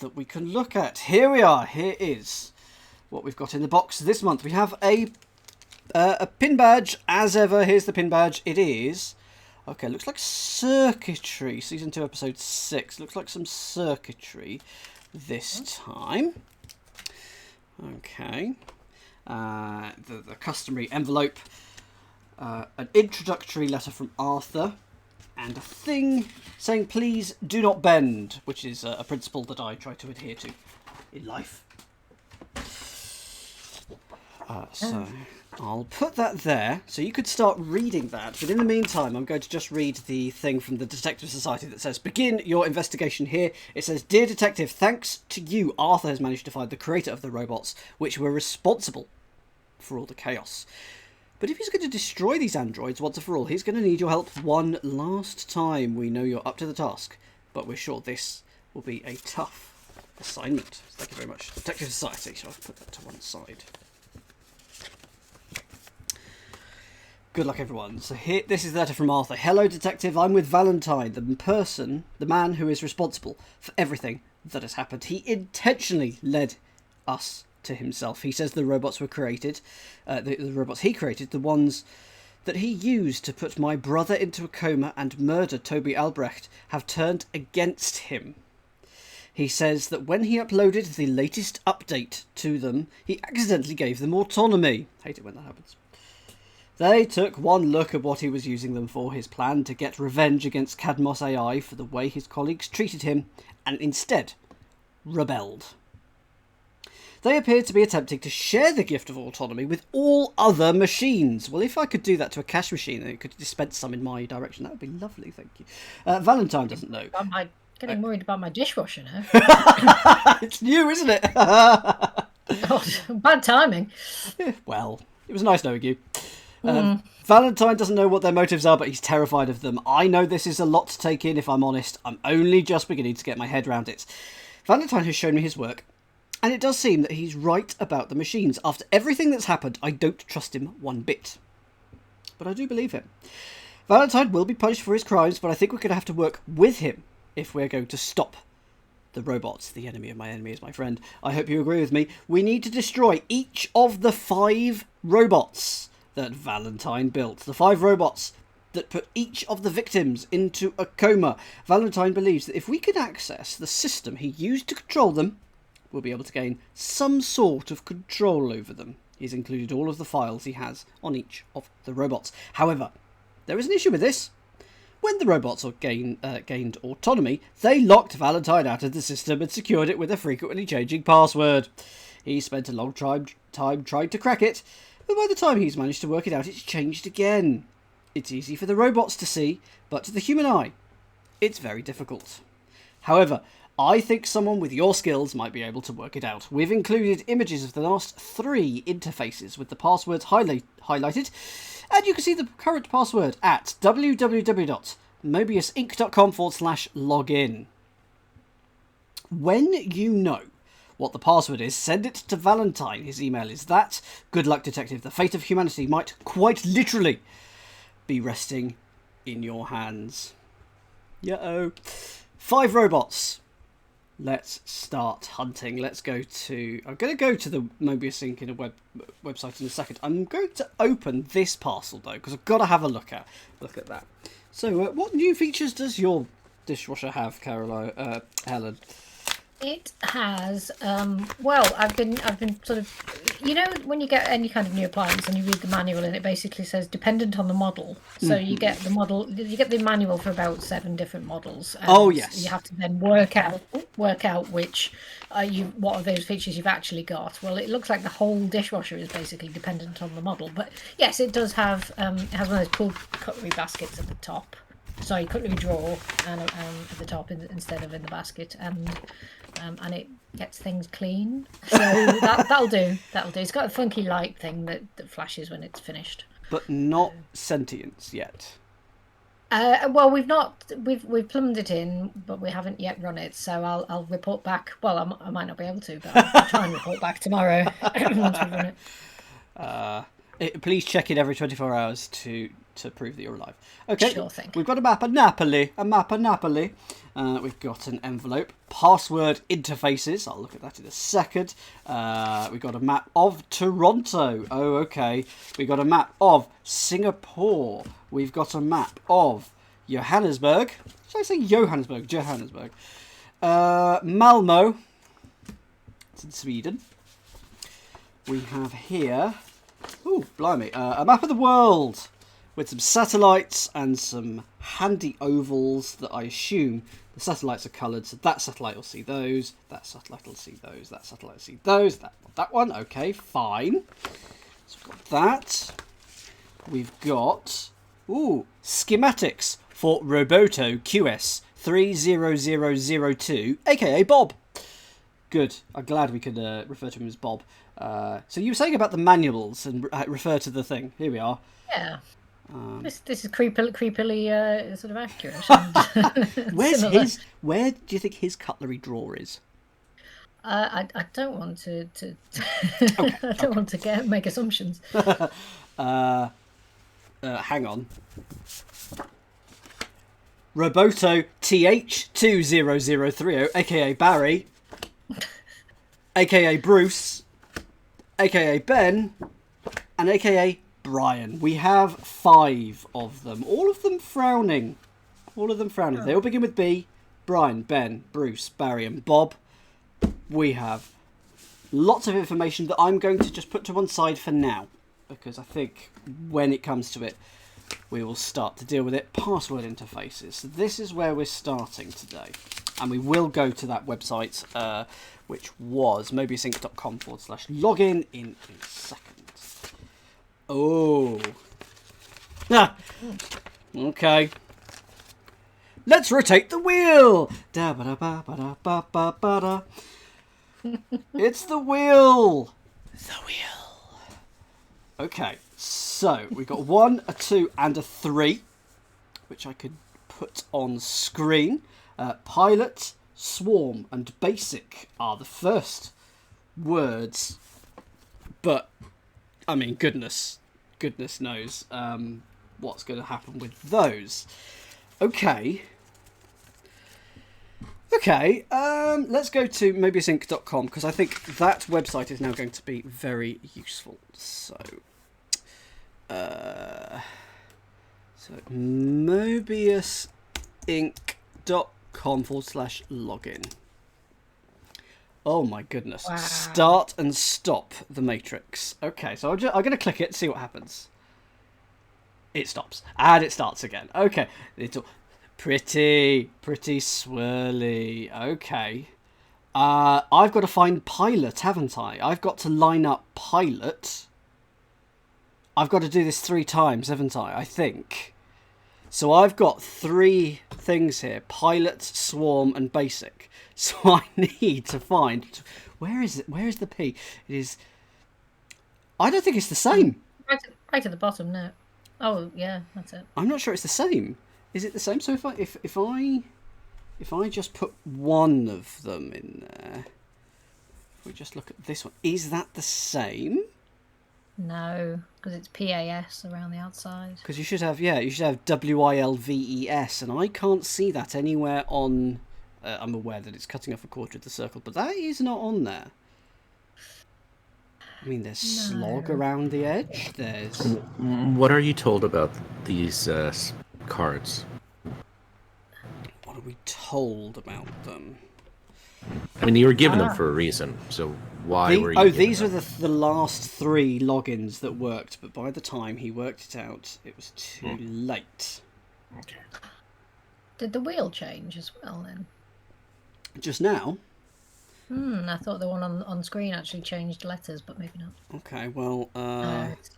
that we can look at. Here we are. Here is what we've got in the box this month. We have a pin badge, as ever. Here's the pin badge. It is... Okay, looks like circuitry. Season 2, episode 6. Looks like some circuitry this time. Okay. The customary envelope. An introductory letter from Arthur. And a thing saying, please do not bend, which is a principle that I try to adhere to in life. So I'll put that there, so you could start reading that. But in the meantime, I'm going to just read the thing from the Detective Society that says, begin your investigation here. It says, Dear Detective, thanks to you, Arthur has managed to find the creator of the robots, which were responsible for all the chaos. But if he's going to destroy these androids once and for all, he's going to need your help one last time. We know you're up to the task, but we're sure this will be a tough assignment. Thank you very much, Detective Society. So I'll put that to one side. Good luck, everyone. So here, this is the letter from Arthur. Hello, Detective. I'm with Valentine, the man who is responsible for everything that has happened. He intentionally led us to himself. He says the robots were created, the robots he created, the ones that he used to put my brother into a coma and murder Toby Albrecht, have turned against him. He says that when he uploaded the latest update to them, he accidentally gave them autonomy. Hate it when that happens. They took one look at what he was using them for, his plan to get revenge against Cadmos AI for the way his colleagues treated him, and instead rebelled. They appear to be attempting to share the gift of autonomy with all other machines. Well, if I could do that to a cash machine and it could dispense some in my direction, that would be lovely, thank you. Valentine doesn't know. I'm getting worried about my dishwasher now. It's new, isn't it? Oh, bad timing. Well, it was nice knowing you. Valentine doesn't know what their motives are, but he's terrified of them. I know this is a lot to take in, if I'm honest. I'm only just beginning to get my head around it. Valentine has shown me his work, and it does seem that he's right about the machines. After everything that's happened, I don't trust him one bit. But I do believe him. Valentine will be punished for his crimes, but I think we're going to have to work with him if we're going to stop the robots. The enemy of my enemy is my friend. I hope you agree with me. We need to destroy each of the 5 robots that Valentine built. The 5 robots that put each of the victims into a coma. Valentine believes that if we can access the system he used to control them, we'll be able to gain some sort of control over them. He's included all of the files he has on each of the robots. However, there is an issue with this. When the robots gained autonomy, they locked Valentine out of the system and secured it with a frequently changing password. He spent a long time trying to crack it, but by the time he's managed to work it out, it's changed again. It's easy for the robots to see, but to the human eye, it's very difficult. However, I think someone with your skills might be able to work it out. We've included images of the last 3 interfaces with the passwords highlighted, and you can see the current password at www.mobiusinc.com/login. When you know what the password is, send it to Valentine. His email is that. Good luck, Detective. The fate of humanity might quite literally be resting in your hands. Yo. 5 robots. Let's start hunting. Let's go to... I'm going to go to the Mobius Inc. in a website in a second. I'm going to open this parcel, though, because I've got to have a look at that. So, what new features does your dishwasher have, Helen? It has, well, I've been sort of, you know, when you get any kind of new appliance and you read the manual and it basically says dependent on the model. So you get the model, you get the manual for about 7 different models. And oh, yes. You have to then work out which, what of those features you've actually got. Well, it looks like the whole dishwasher is basically dependent on the model. But yes, it does have, it has one of those pull cutlery baskets at the top. Sorry, cutlery drawer and at the top instead of in the basket, and it gets things clean. So that'll do. That'll do. It's got a funky light thing that flashes when it's finished. But not sentience yet. Well, we've plumbed it in, but we haven't yet run it. So I'll report back. Well, I might not be able to, but I'll try and report back tomorrow once we've run it. Please check in every 24 hours to to prove that you're alive. Okay, Sure thing. we've got a map of Napoli. We've got an envelope. Password interfaces. I'll look at that in a second. We've got a map of Toronto. Oh, okay. We've got a map of Singapore. We've got a map of Johannesburg. Should I say Johannesburg? Johannesburg. Malmo. It's in Sweden. We have here... Ooh, blimey. A map of the world with some satellites and some handy ovals that I assume the satellites are coloured. So that satellite will see those. That satellite will see those. That satellite will see those. That one. Okay, fine. So we've got that. We've got... Ooh, schematics for Roboto QS 30002, aka Bob. Good. I'm glad we could refer to him as Bob. So you were saying about the manuals and refer to the thing. Here we are. Yeah. This is creepily sort of accurate. Where do you think his cutlery drawer is? I don't want to Okay, I don't want to make assumptions. Hang on. Roboto TH20030, aka Barry, aka Bruce, aka Ben, and aka Brian. We have 5 of them. All of them frowning. They all begin with B. Brian, Ben, Bruce, Barry, and Bob. We have lots of information that I'm going to just put to one side for now, because I think when it comes to it, we will start to deal with it. Password interfaces. So this is where we're starting today. And we will go to that website, which was mobiusinc.com/login in a second. Oh. Ah. Okay. Let's rotate the wheel. Da-ba-da-ba-ba-da-ba-ba-da. It's the wheel. The wheel. Okay. So, we've got 1, a 2, and a 3, which I could put on screen. Pilot, swarm, and basic are the first words. But, I mean, goodness knows what's going to happen with those. Okay, let's go to mobiusinc.com, because I think that website is now going to be very useful. So mobiusinc.com/login. Oh my goodness. Wow. Start and stop the matrix. Okay, so I'm going to click it and see what happens. It stops. And it starts again. Okay. It's all pretty swirly. Okay. I've got to find pilot, haven't I? I've got to line up pilot. I've got to do this 3 times, haven't I think. So I've got 3 things here. Pilot, swarm, and basic. So I need to find... Where is it? Where is the P? It is... I don't think it's the same. Right at the bottom now. Oh, yeah, that's it. I'm not sure it's the same. Is it the same? So if I just put one of them in there... If we just look at this one. Is that the same? No, because it's PAS around the outside. Because you should have WILVES, and I can't see that anywhere on... I'm aware that it's cutting off a quarter of the circle, but that is not on there. I mean, there's slog around the edge. There's... What are you told about these cards? What are we told about them? I mean, you were given them for a reason, so why were you given these them? are the last 3 logins that worked, but by the time he worked it out, it was too late. Okay. Did the wheel change as well, then? Just now? I thought the one on screen actually changed letters, but maybe not. Okay, well, It's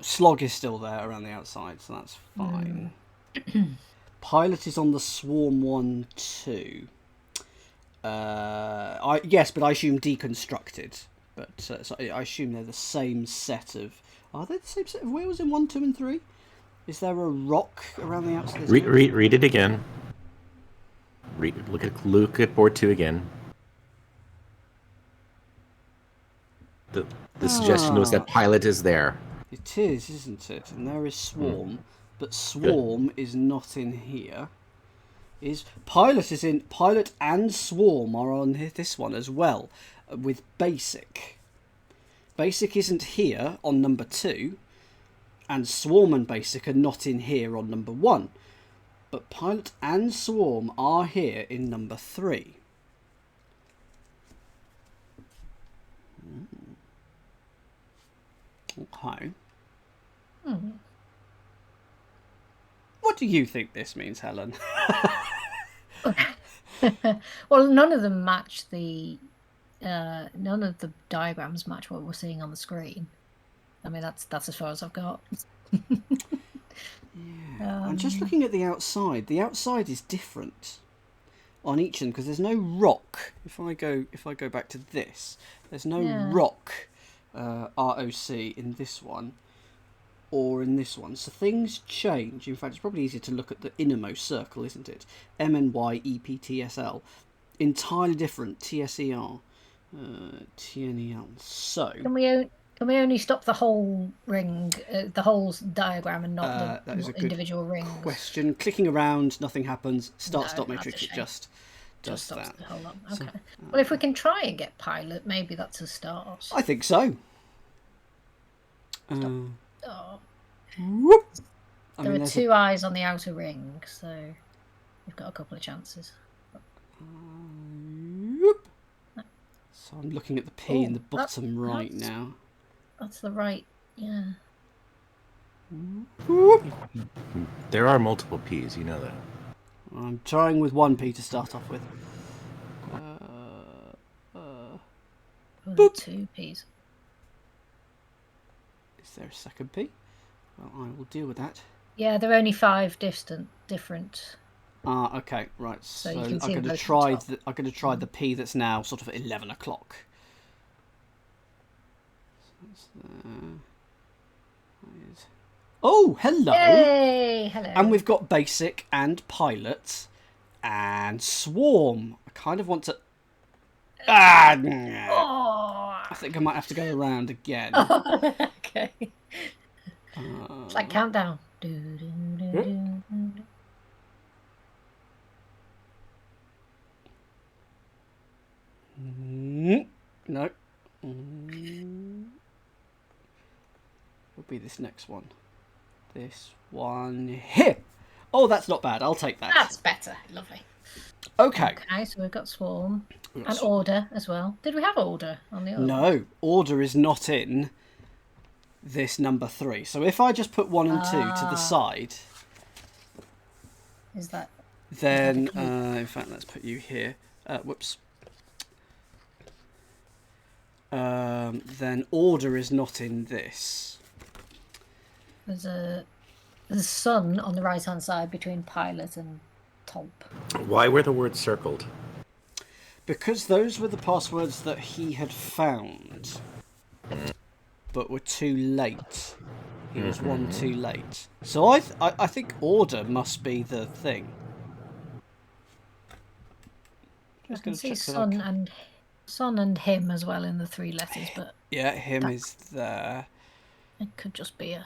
slog is still there around the outside, so that's fine. Pilot is on the swarm 1, 2. Yes, but I assume deconstructed. But so I assume they're the same set of... Are they the same set of wheels in 1, 2, and 3? Is there a rock around the outside? Read it again. Look at board 2 again. The suggestion was that pilot is there. It is, isn't it? And there is Swarm, but Swarm is not in here. Pilot and Swarm are on this one as well, with Basic. Basic isn't here on number 2, and Swarm and Basic are not in here on number 1. But Pilot and Swarm are here in number 3. Okay. What do you think this means, Helen? Well, none of them match none of the diagrams match what we're seeing on the screen. I mean, that's as far as I've got. I'm just looking at the outside. The outside is different on each end because there's no rock. If I go back to this, there's no rock, ROC in this one or in this one. So things change. In fact, it's probably easier to look at the innermost circle, isn't it? MNYEPTSL, entirely different. TSER, TNEL. So can we only stop the whole ring, the whole diagram, and not the individual rings? Question. Clicking around, nothing happens. Stop matrix. It just does that. The whole lot. Okay. So, well, if we can try and get Pilot, maybe that's a start. I think so. Whoop. There are 2 eyes on the outer ring, so we've got a couple of chances. So I'm looking at the P in the bottom right now. That's the right, yeah. There are multiple P's, you know that. I'm trying with 1 P to start off with. 2 P's. Is there a second P? Well, I will deal with that. Yeah, they're only 5 different. Ah, okay, right. So you can see I'm going to try the P that's now sort of at 11 o'clock. Oh, hello! Yay! Hello. And we've got Basic and Pilot and Swarm. I kind of want to... I think I might have to go around again. Okay. It's like Countdown. No. Will be this next one. This one here. Oh, that's not bad. I'll take that. That's better. Lovely. Okay. Okay, so we've got Swarm. And Order as well. Did we have Order on the other? No, Order is not in this number 3. So if I just put 1 and 2 to the side... Is that... Then, in fact, let's put you here. Whoops. Then Order is not in this. There's a sun on the right-hand side between Pilot and Top. Why were the words circled? Because those were the passwords that he had found, but were too late. He was 1 too late. So I think Order must be the thing. I can see Sun and him as well in the 3 letters, but yeah, him is there. It could just be a...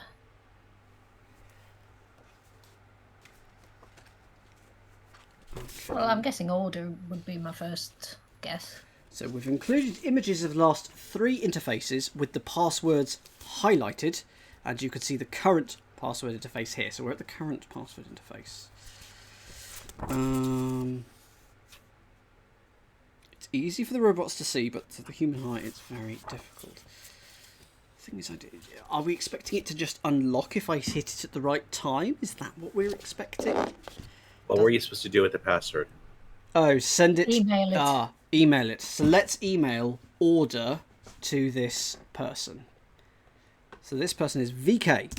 Okay. Well, I'm guessing Order would be my first guess. So we've included images of the last 3 interfaces with the passwords highlighted, and you can see the current password interface here. So we're at the current password interface. It's easy for the robots to see, but to the human eye it's very difficult. The thing is, are we expecting it to just unlock if I hit it at the right time? Is that what we're expecting? What were you supposed to do with the password? Oh, send it. Email it. Email it. So let's email Order to this person. So this person is VK.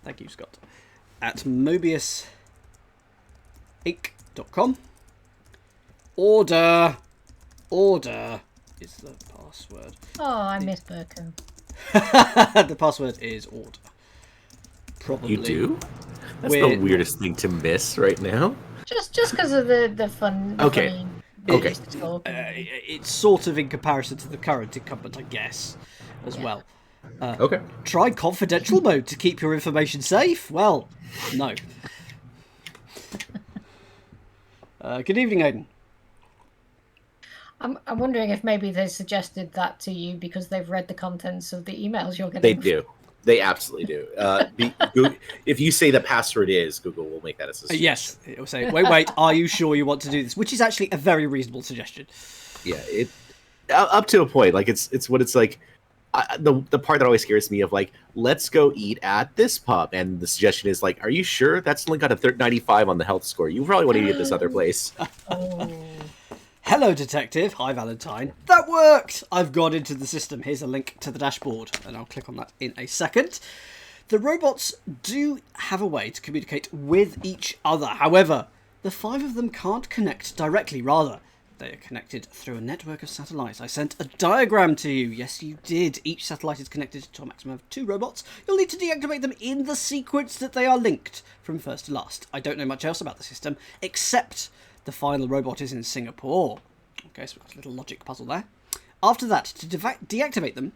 Thank you, Scott. At mobiusinc.com. Order is the password. Oh, I miss Birkin. The password is Order. Probably. You do? That's the weirdest thing to miss right now. Just because of the fun. Okay. It's sort of in comparison to the current incumbent, I guess, as well. Okay. Try confidential mode to keep your information safe. Well, no. Good evening, Aidan. I'm wondering if maybe they suggested that to you because they've read the contents of the emails you're They getting. do. They absolutely do. If you say the password is, Google will make that a suggestion. Yes, it will say, wait, are you sure you want to do this? Which is actually a very reasonable suggestion. Yeah, it up to a point. Like it's what it's like. The part that always scares me of like, let's go eat at this pub, and the suggestion is like, are you sure that's only got a 95 on the health score? You probably want to eat at this other place. Oh. Hello, Detective. Hi, Valentine. That worked! I've gone into the system. Here's a link to the dashboard, and I'll click on that in a second. The robots do have a way to communicate with each other. However, the 5 of them can't connect directly. Rather, they are connected through a network of satellites. I sent a diagram to you. Yes, you did. Each satellite is connected to a maximum of 2 robots. You'll need to deactivate them in the sequence that they are linked from first to last. I don't know much else about the system, except the final robot is in Singapore. Okay, so we've got a little logic puzzle there. After that, to deactivate them,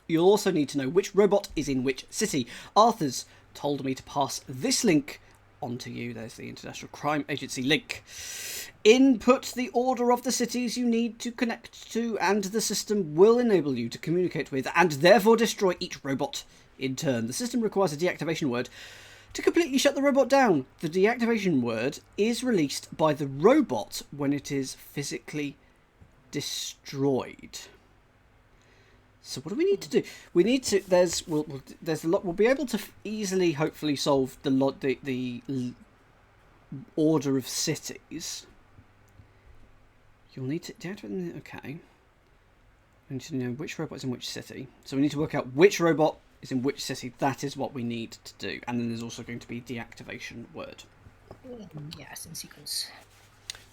you'll also need to know which robot is in which city. Arthur's told me to pass this link on to you. There's the International Crime Agency link. Input the order of the cities you need to connect to, and the system will enable you to communicate with and therefore destroy each robot in turn. The system requires a deactivation word to completely shut the robot down. The deactivation word is released by the robot when it is physically destroyed. So what do we need to do? We need to. There's a lot. We'll be able to easily, hopefully, solve the order of cities. You'll need to deactivate. Okay. We need to know which robot is in which city. So we need to work out which robot is in which city. That is what we need to do. And then there's also going to be deactivation word. Yes, in sequence.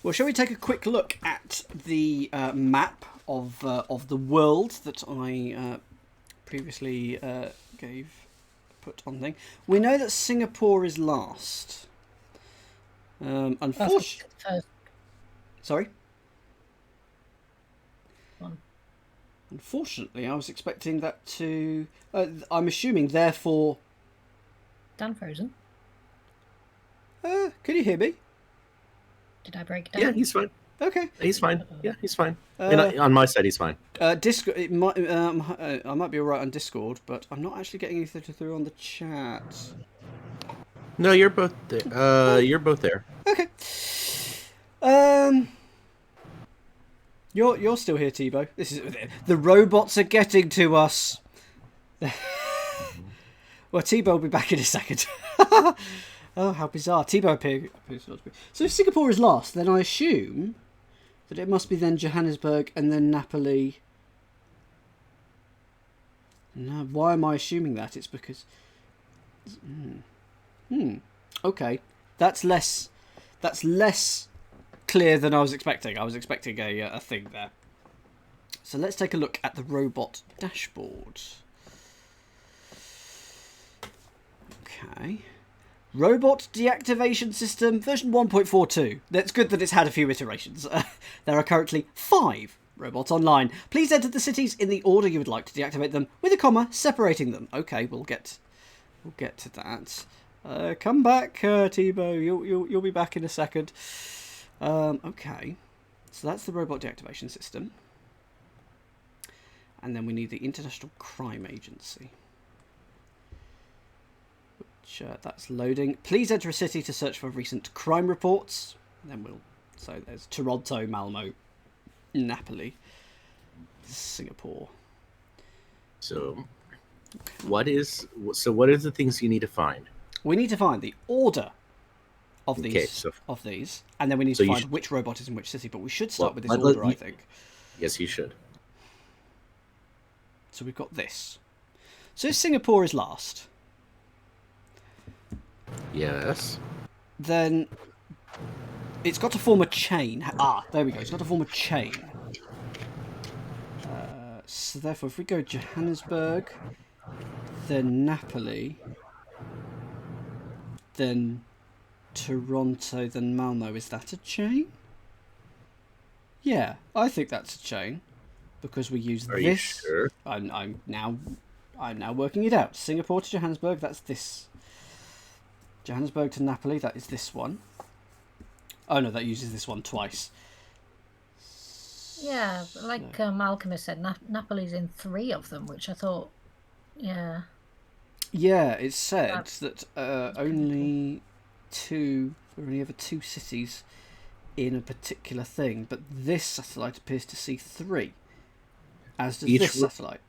Well, shall we take a quick look at the map of the world that I previously put on thing? We know that Singapore is last. Unfortunately, sorry. Unfortunately, I was expecting that to. I'm assuming, therefore. Dan frozen. Can you hear me? Did I break down? Yeah, he's fine. Okay. He's fine. Yeah, he's fine. On my side, he's fine. Discord. It might. I might be alright on Discord, but I'm not actually getting anything through on the chat. No, you're both there. You're both there. Okay. You're still here, T-Bow. This is the robots are getting to us. Well, T-Bow will be back in a second. Oh, how bizarre! T-Bow appears not to be. So if Singapore is last, then I assume that it must be then Johannesburg and then Napoli. No, why am I assuming that? It's because. Okay, that's less clear than I was expecting. I was expecting a thing there. So let's take a look at the robot dashboard. Okay. Robot deactivation system version 1.42. That's good that it's had a few iterations. There are currently 5 robots online. Please enter the cities in the order you would like to deactivate them, with a comma separating them. Okay, we'll get to that. Come back, T-Bow. You'll be back in a second. Okay, so that's the robot deactivation system, and then we need the International Crime Agency. That's loading. Please enter a city to search for recent crime reports. And then so there's Toronto, Malmo, Napoli, Singapore. So, what is the things you need to find? We need to find the order of these, and then we need to find which robot is in which city. But we should start with this order, I think. Yes, you should. So we've got this. So if Singapore is last. Yes. Then it's got to form a chain. There we go. It's got to form a chain. So therefore, if we go Johannesburg, then Napoli, then Toronto, then Malmo, is that a chain? Yeah, I think that's a chain because we use this. Are you sure? I'm now working it out. Singapore to Johannesburg, that's this. Johannesburg to Napoli, that is this one. Oh no, that uses this one twice. Yeah, like Malcolm has said, Napoli's in 3 of them, which I thought, yeah. Yeah, it said that only ever 2 cities in a particular thing, but this satellite appears to see 3, as does this satellite.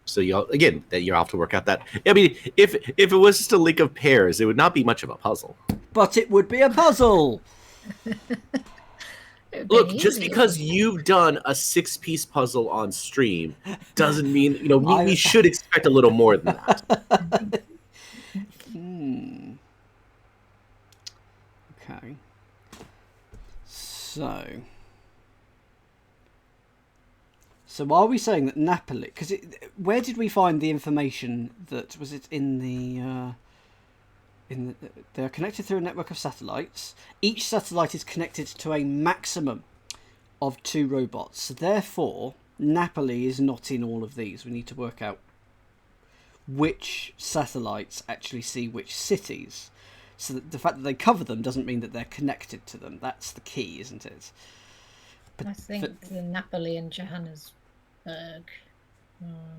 So you'll have to work out that. I mean, if it was just a link of pairs, it would not be much of a puzzle. But it would be a puzzle. Look, just because you've done a 6-piece puzzle on stream doesn't mean we should expect a little more than that. Okay. So are we saying that Napoli? Because where did we find the information that was it in the? They're connected through a network of satellites. Each satellite is connected to a maximum of 2 robots. So therefore, Napoli is not in all of these. We need to work out which satellites actually see which cities. So that the fact that they cover them doesn't mean that they're connected to them. That's the key, isn't it? But I think the Napoli and Johannesburg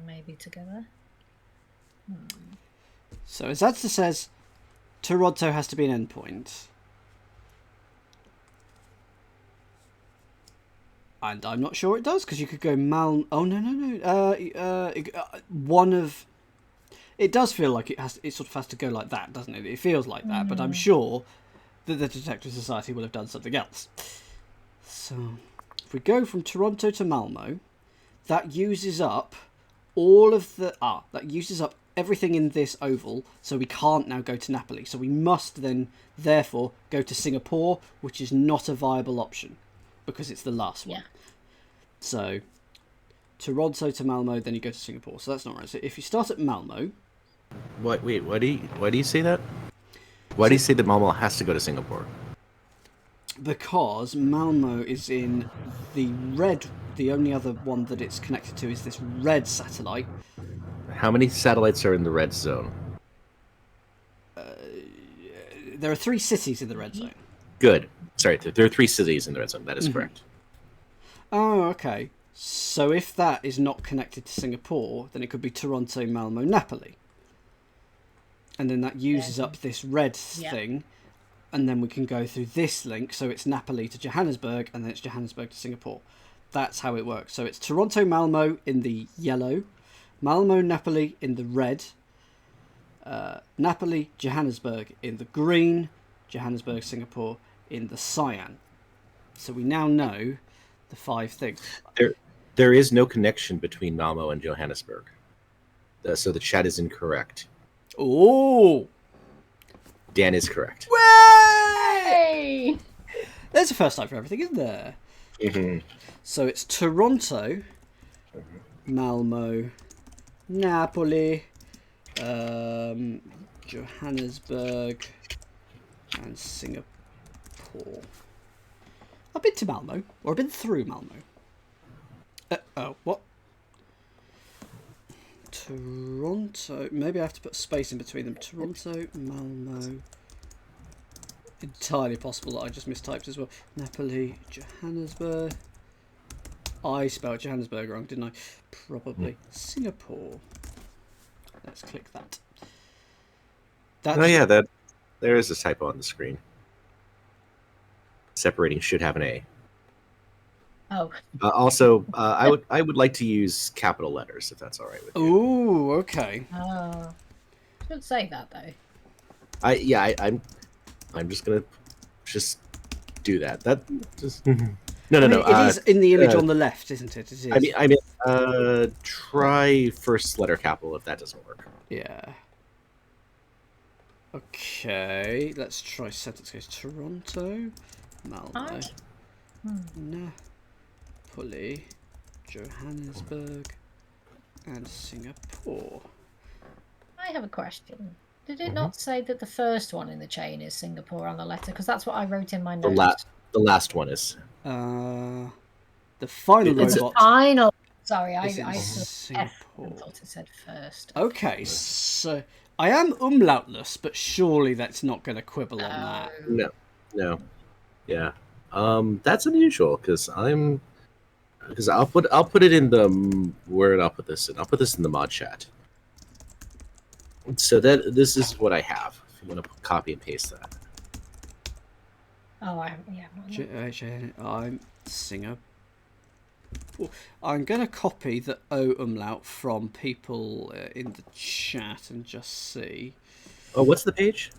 maybe together. So as Adsta says, Toronto has to be an endpoint. And I'm not sure it does, because you could go Oh, no. One of... It does feel like it sort of has to go like that, doesn't it? It feels like that, but I'm sure that the Detective Society will have done something else. So, if we go from Toronto to Malmo, that uses up all of the... that uses up everything in this oval, so we can't now go to Napoli. So we must then, therefore, go to Singapore, which is not a viable option, because it's the last one. Yeah. So, Toronto to Malmo, then you go to Singapore. So that's not right. So if you start at Malmo... Wait, why do you say that? Why do you say that Malmo has to go to Singapore? Because Malmo is in the red... The only other one that it's connected to is this red satellite. How many satellites are in the red zone? There are 3 cities in the red zone. Good. Sorry, there are 3 cities in the red zone. That is correct. Oh, okay. So if that is not connected to Singapore, then it could be Toronto, Malmo, Napoli. And then that uses up this red thing. And then we can go through this link. So it's Napoli to Johannesburg, and then it's Johannesburg to Singapore. That's how it works. So it's Toronto, Malmo in the yellow. Malmo, Napoli in the red. Napoli, Johannesburg in the green. Johannesburg, Singapore in the cyan. So we now know the 5 things. There is no connection between Malmo and Johannesburg. So the chat is incorrect. Oh! Dan is correct. Way! There's a first time for everything, isn't there? So it's Toronto, Malmo, Napoli, Johannesburg, and Singapore. I've been to Malmo, or I've been through Malmo. What? Toronto. Maybe I have to put space in between them. Toronto, Malmo. Entirely possible that I just mistyped as well. Napoli, Johannesburg. I spelled Johannesburg wrong, didn't I? Probably. Singapore. Let's click that. There is a typo on the screen. Separating should have an A. Oh. Also, I would like to use capital letters if that's all right with you. Ooh, okay. Oh, should say that though. I'm just gonna do that. That just no. It is in the image on the left, isn't it? It is. I mean, try first letter capital if that doesn't work. Yeah. Okay, let's try sentence case. Toronto, Malmo, Napoli, Johannesburg, and Singapore. I have a question. Did it not say that the first one in the chain is Singapore on the letter? Because that's what I wrote in my notes. The last one is. The final It's robot. final. Sorry, is in I saw F and Singapore. thought it said first. Okay, so I am umlautless, but surely that's not going to quibble on that. No. Yeah. That's unusual because I'll put it in the where I'll put this in. I'll put this in the mod chat. So that this is what I have. If you want to copy and paste that. Oh, yeah. I'm Singapore. I'm going to copy the O umlaut from people in the chat and just see. Oh, what's the page?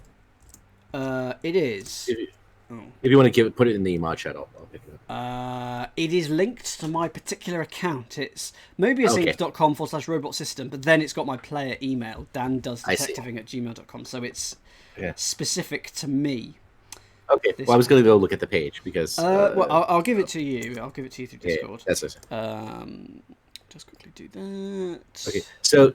It is. If you want to put it in the mod chat, I'll pick it up. It is linked to my particular account. It's mobiusinc.com/robot system, but then it's got my player email, dandoesdetectiving@gmail.com. So it's specific to me. Okay. Well, I was going to go look at the page because. Well, I'll give it to you. I'll give it to you through Discord. That's it. Just quickly do that. Okay. So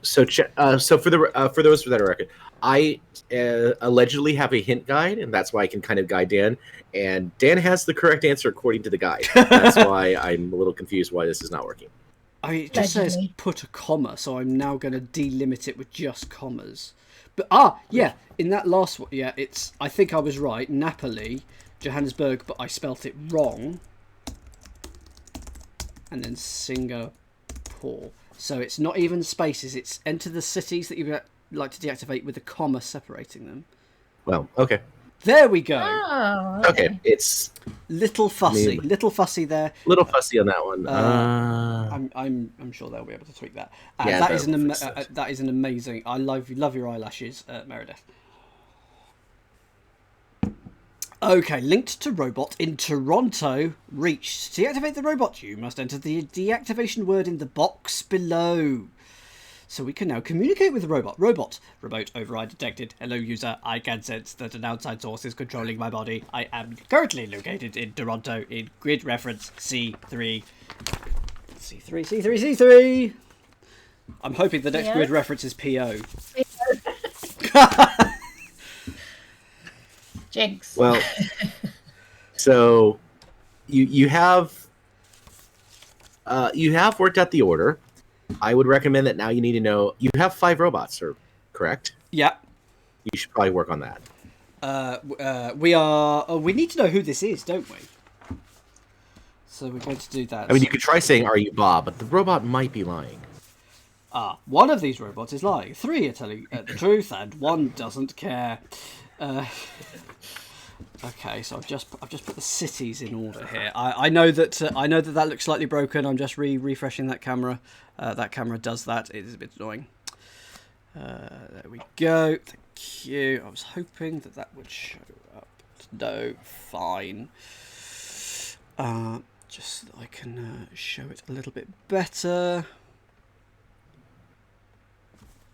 for those that are record, I allegedly have a hint guide, and that's why I can kind of guide Dan. And Dan has the correct answer according to the guide. That's why I'm a little confused why this is not working. I mean, it just says put a comma, so I'm now going to delimit it with just commas. But yeah, in that last one, yeah, it's. I think I was right. Napoli, Johannesburg, but I spelt it wrong. And then Singapore. So it's not even spaces. It's enter the cities that you like to deactivate with a comma separating them. Well, okay. There we go. Oh, Okay, it's little fussy, little fussy there. Little fussy on that one. I'm sure they'll be able to tweak that. Yeah, that is an amazing. I love your eyelashes, Meredith. Okay, linked to robot in Toronto. Reached. To deactivate the robot, you must enter the deactivation word in the box below. So we can now communicate with the robot. Robot, remote override detected. Hello, user. I can sense that an outside source is controlling my body. I am currently located in Toronto in grid reference C3. C3. I'm hoping the next grid reference is PO. Jinx. Well, so you have worked out the order. I would recommend that now you need to know you have 5 robots, correct? Yeah. You should probably work on that. We need to know who this is, don't we? So we're going to do that. I mean, you could try saying, "Are you Bob?" But the robot might be lying. One of these robots is lying. 3 are telling the truth, and 1 doesn't care. Okay, so I've just put the cities in order here. I know that looks slightly broken. I'm just refreshing that camera. That camera does that. It is a bit annoying. There we go. Thank you. I was hoping that would show up. No, fine. Just so that I can show it a little bit better.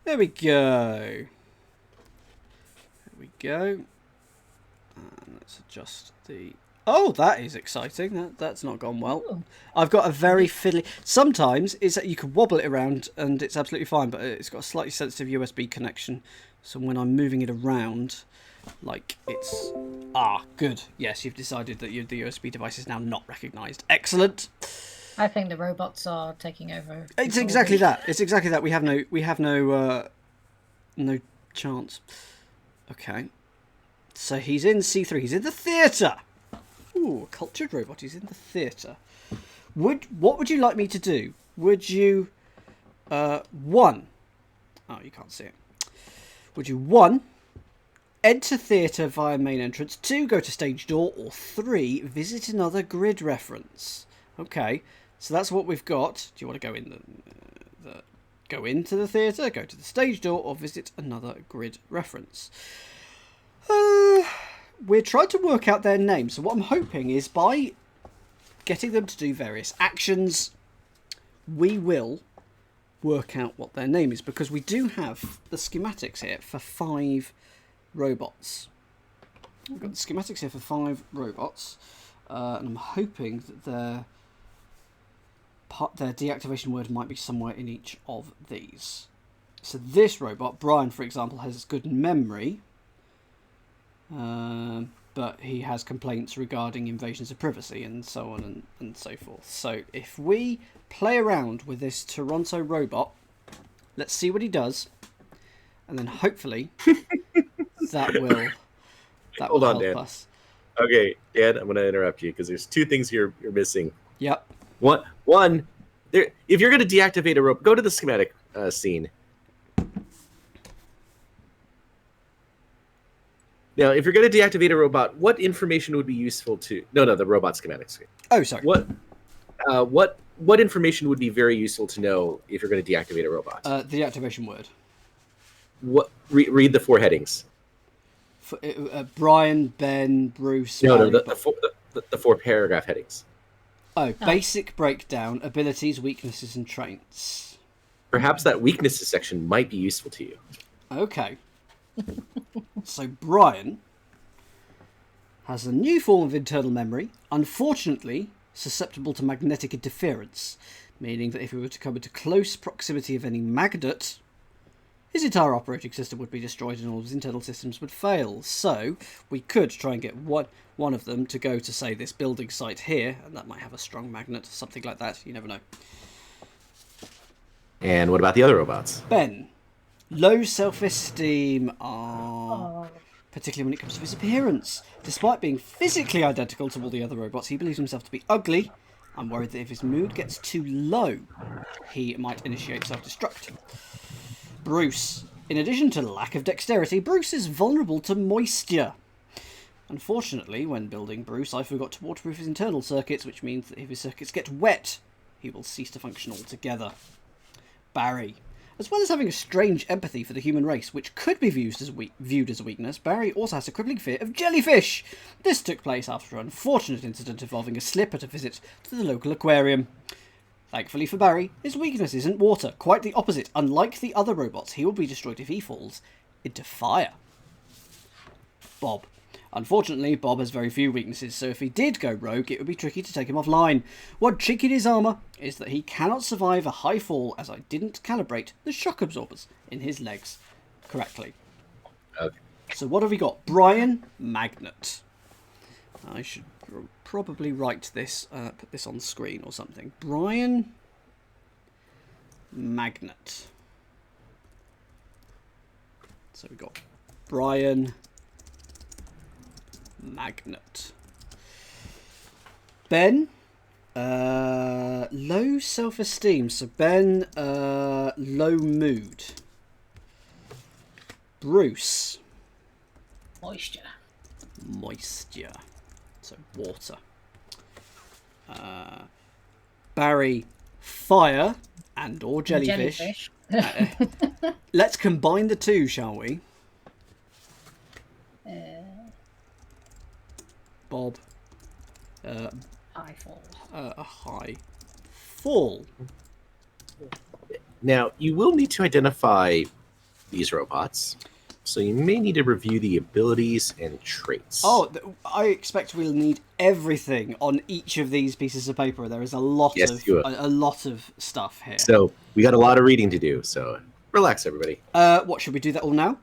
There we go. And let's adjust the... Oh, that is exciting. That's not gone well. Ooh. I've got a very fiddly... Sometimes it's that you can wobble it around and it's absolutely fine, but it's got a slightly sensitive USB connection. So when I'm moving it around, like it's... good. Yes, you've decided that the USB device is now not recognised. Excellent. I think the robots are taking over. It's exactly that. It's exactly that. We have no chance. Okay. So he's in C3. He's in the theatre. Ooh, a cultured robot. He's in the theatre. What would you like me to do? Would you 1? Oh, you can't see it. Would you 1 enter theatre via main entrance, 2 go to stage door, or 3 visit another grid reference? Okay. So that's what we've got. Do you want to go in go into the theatre, go to the stage door, or visit another grid reference? We're trying to work out their names. So what I'm hoping is by getting them to do various actions, we will work out what their name is, because we do have the schematics here for 5 robots. We've got the schematics here for 5 robots, and I'm hoping that their deactivation word might be somewhere in each of these. So this robot, Brian, for example, has good memory, but he has complaints regarding invasions of privacy and so on and so forth. So if we play around with this Toronto robot. Let's see what he does. And then hopefully that will help us. Okay, Dan, I'm going to interrupt you because there's two things you're missing. Yep. One, if you're going to deactivate a robot, go to the schematic scene. Now, if you're going to deactivate a robot, what information would be useful to... No, the robot schematic screen. Oh, sorry. What information would be very useful to know if you're going to deactivate a robot? The deactivation word. Read the 4 headings. Brian, Ben, Bruce... No, the 4 paragraph headings. Basic breakdown, abilities, weaknesses, and traits. Perhaps that weaknesses section might be useful to you. Okay. So Brian has a new form of internal memory, unfortunately susceptible to magnetic interference, meaning that if he were to come into close proximity of any magnet, his entire operating system would be destroyed and all of his internal systems would fail. So we could try and get one of them to go to, say, this building site here, and that might have a strong magnet, something like that. You never know. And what about the other robots? Ben. Low self-esteem, particularly when it comes to his appearance. Despite being physically identical to all the other robots, he believes himself to be ugly. I'm worried that if his mood gets too low, he might initiate self-destruct. Bruce. In addition to lack of dexterity, Bruce is vulnerable to moisture. Unfortunately, when building Bruce, I forgot to waterproof his internal circuits, which means that if his circuits get wet, he will cease to function altogether. Barry. As well as having a strange empathy for the human race, which could be viewed as a weakness, Barry also has a crippling fear of jellyfish. This took place after an unfortunate incident involving a slip at a visit to the local aquarium. Thankfully for Barry, his weakness isn't water. Quite the opposite. Unlike the other robots, he will be destroyed if he falls into fire. Bob. Unfortunately, Bob has very few weaknesses, so if he did go rogue, it would be tricky to take him offline. One chink in his armour is that he cannot survive a high fall, as I didn't calibrate the shock absorbers in his legs correctly. Okay. So what have we got? Brian, magnet. I should probably write this, put this on the screen or something. Brian, magnet. So we've got Brian, magnet. Ben, low self-esteem. So Ben, low mood. Bruce, moisture. So water. Barry, fire and or jellyfish. Let's combine the two, shall we? Bob, High fall. a high fall. Now, you will need to identify these robots, so you may need to review the abilities and traits. Oh, I expect we'll need everything on each of these pieces of paper. There is a lot of stuff here. So we got a lot of reading to do, so relax, everybody. What, should we do that all now?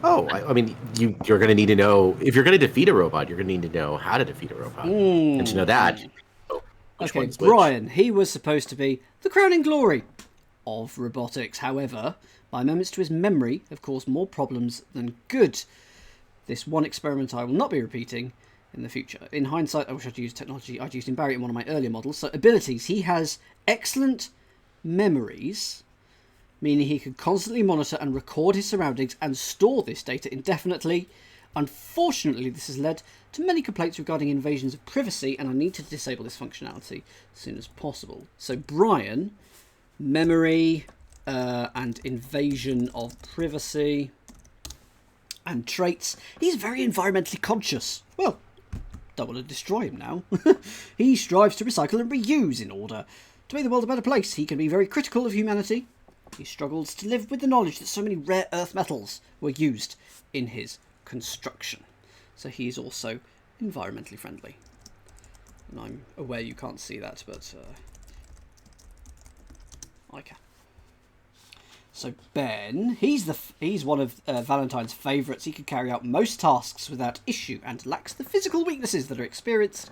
Oh, I mean, you're going to need to know, if you're going to defeat a robot, you're going to need to know how to defeat a robot. And to know that, okay, Brian, he was supposed to be the crowning glory of robotics. However, my amendments to his memory have caused more problems than good. This one experiment I will not be repeating in the future. In hindsight, I wish I'd used technology I'd used in Barry in one of my earlier models. So abilities, he has excellent memories, meaning he could constantly monitor and record his surroundings and store this data indefinitely. Unfortunately, this has led to many complaints regarding invasions of privacy, and I need to disable this functionality as soon as possible. So Brian, memory and invasion of privacy and traits. He's very environmentally conscious. Well, don't want to destroy him now. He strives to recycle and reuse in order to make the world a better place. He can be very critical of humanity. He struggles to live with the knowledge that so many rare earth metals were used in his construction. So he is also environmentally friendly. And I'm aware you can't see that, but I can. So Ben, he's one of Valentine's favourites. He can carry out most tasks without issue and lacks the physical weaknesses that are experienced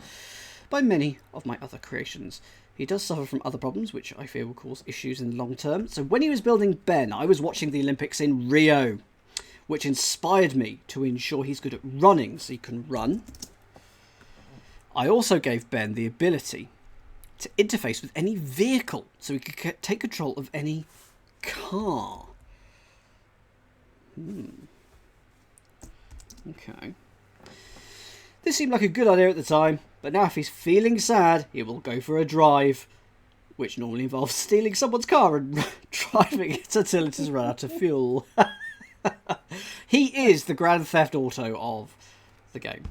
by many of my other creations. He does suffer from other problems, which I fear will cause issues in the long term. So when he was building Ben, I was watching the Olympics in Rio, which inspired me to ensure he's good at running, so he can run. I also gave Ben the ability to interface with any vehicle, so he could take control of any car. Okay. This seemed like a good idea at the time, but now if he's feeling sad, he will go for a drive, which normally involves stealing someone's car and driving it until it has run out of fuel. He is the Grand Theft Auto of the game.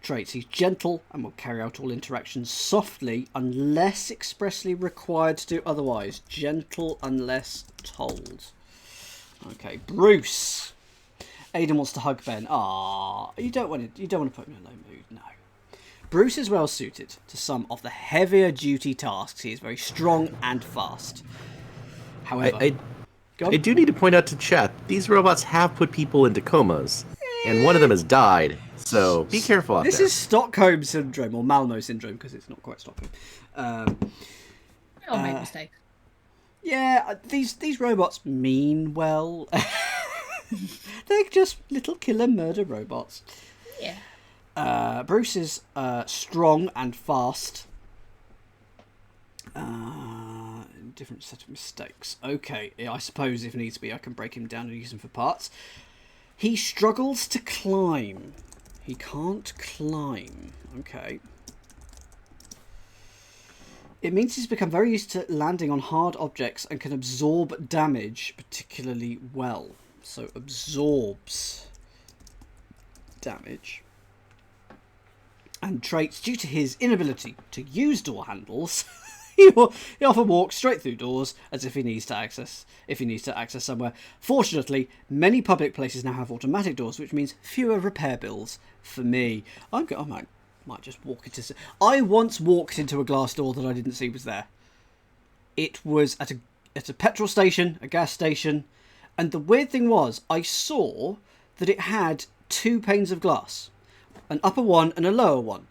Traits: he's gentle and will carry out all interactions softly unless expressly required to do otherwise. Gentle unless told. Okay, Bruce. Aidan wants to hug Ben. Ah, you don't want to put him in a low mood. No. Bruce is well suited to some of the heavier duty tasks. He is very strong and fast. However, I do need to point out to chat, these robots have put people into comas, and one of them has died. So be careful out there. This is Stockholm syndrome, or Malmo syndrome, because it's not quite Stockholm. I'll make mistakes. Yeah, these robots mean well. They're just little killer murder robots. Yeah. Bruce is strong and fast. Different set of mistakes. Okay, I suppose if needs be I can break him down and use him for parts. He struggles to climb. He can't climb. Okay. It means he's become very used to landing on hard objects and can absorb damage particularly well. So absorbs damage. And traits: due to his inability to use door handles, he often walks straight through doors as if he needs to access somewhere. Fortunately, many public places now have automatic doors, which means fewer repair bills for me. I might just walk into. I once walked into a glass door that I didn't see was there. It was at a petrol station, a gas station, and the weird thing was I saw that it had 2 panes of glass, an upper one and a lower one.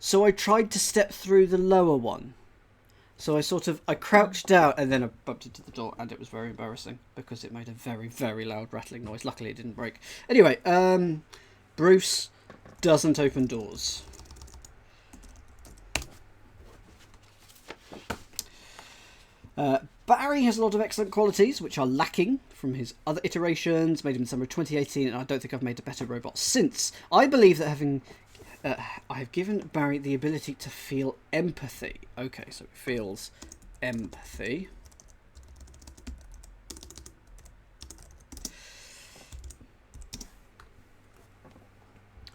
So I tried to step through the lower one. So I crouched down and then I bumped into the door, and it was very embarrassing because it made a very, very loud rattling noise. Luckily it didn't break. Anyway, Bruce doesn't open doors. Barry has a lot of excellent qualities which are lacking from his other iterations. Made him in summer of 2018, and I don't think I've made a better robot since. I believe that I have given Barry the ability to feel empathy. Okay, so it feels empathy.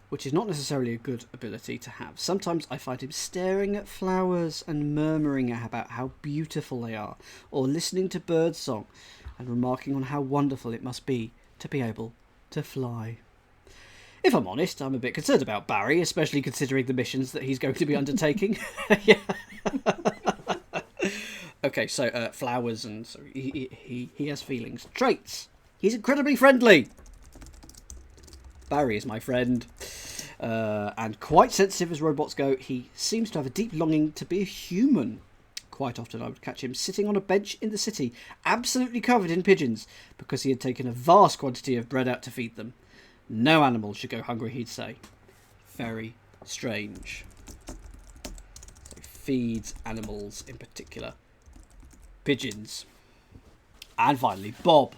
Which is not necessarily a good ability to have. Sometimes I find him staring at flowers and murmuring about how beautiful they are, or listening to birdsong and remarking on how wonderful it must be to be able to fly. If I'm honest, I'm a bit concerned about Barry, especially considering the missions that he's going to be undertaking. Yeah. Okay, so flowers, and so he has feelings. Traits: he's incredibly friendly. Barry is my friend. And quite sensitive as robots go, he seems to have a deep longing to be a human. Quite often I would catch him sitting on a bench in the city, absolutely covered in pigeons, because he had taken a vast quantity of bread out to feed them. No animal should go hungry, he'd say. Very strange. So feeds animals, in particular pigeons. And finally, Bob.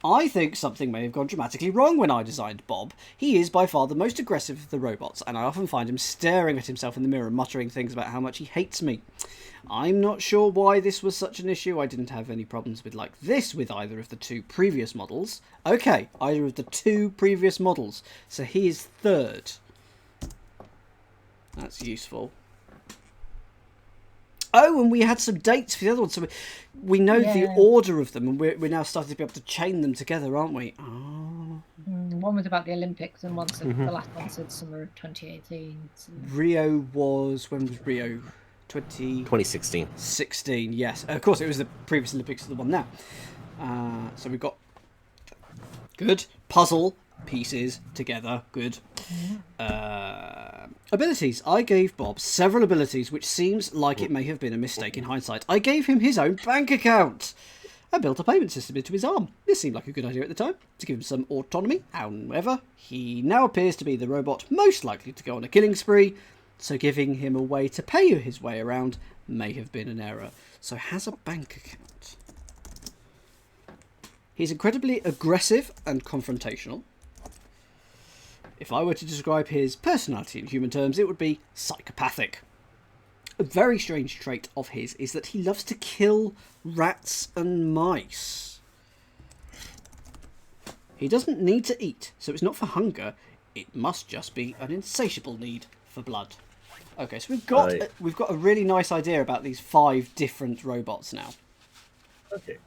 I think something may have gone dramatically wrong when I designed Bob. He is by far the most aggressive of the robots, and I often find him staring at himself in the mirror, muttering things about how much he hates me. I'm not sure why this was such an issue. I didn't have any problems with either of the 2 previous models. Okay, either of the 2 previous models. So he is 3rd. That's useful. Oh, and we had some dates for the other ones, so we know the order of them, and we're now starting to be able to chain them together, aren't we? Oh. One was about the Olympics, and the last one said summer of 2018. So. Rio was... When was Rio? 2016. 16, yes. Of course, it was the previous Olympics to the one now. So we've got... Good. Puzzle. pieces together. Good. Abilities. I gave Bob several abilities, which seems like it may have been a mistake in hindsight. I gave him his own bank account. I built a payment system into his arm. This seemed like a good idea at the time, to give him some autonomy. However, he now appears to be the robot most likely to go on a killing spree, so giving him a way to pay his way around may have been an error. So has a bank account. He's incredibly aggressive and confrontational. If I were to describe his personality in human terms, it would be psychopathic. A very strange trait of his is that he loves to kill rats and mice. He doesn't need to eat, so it's not for hunger. It must just be an insatiable need for blood. Okay, so we've got a really nice idea about these 5 different robots now. Okay.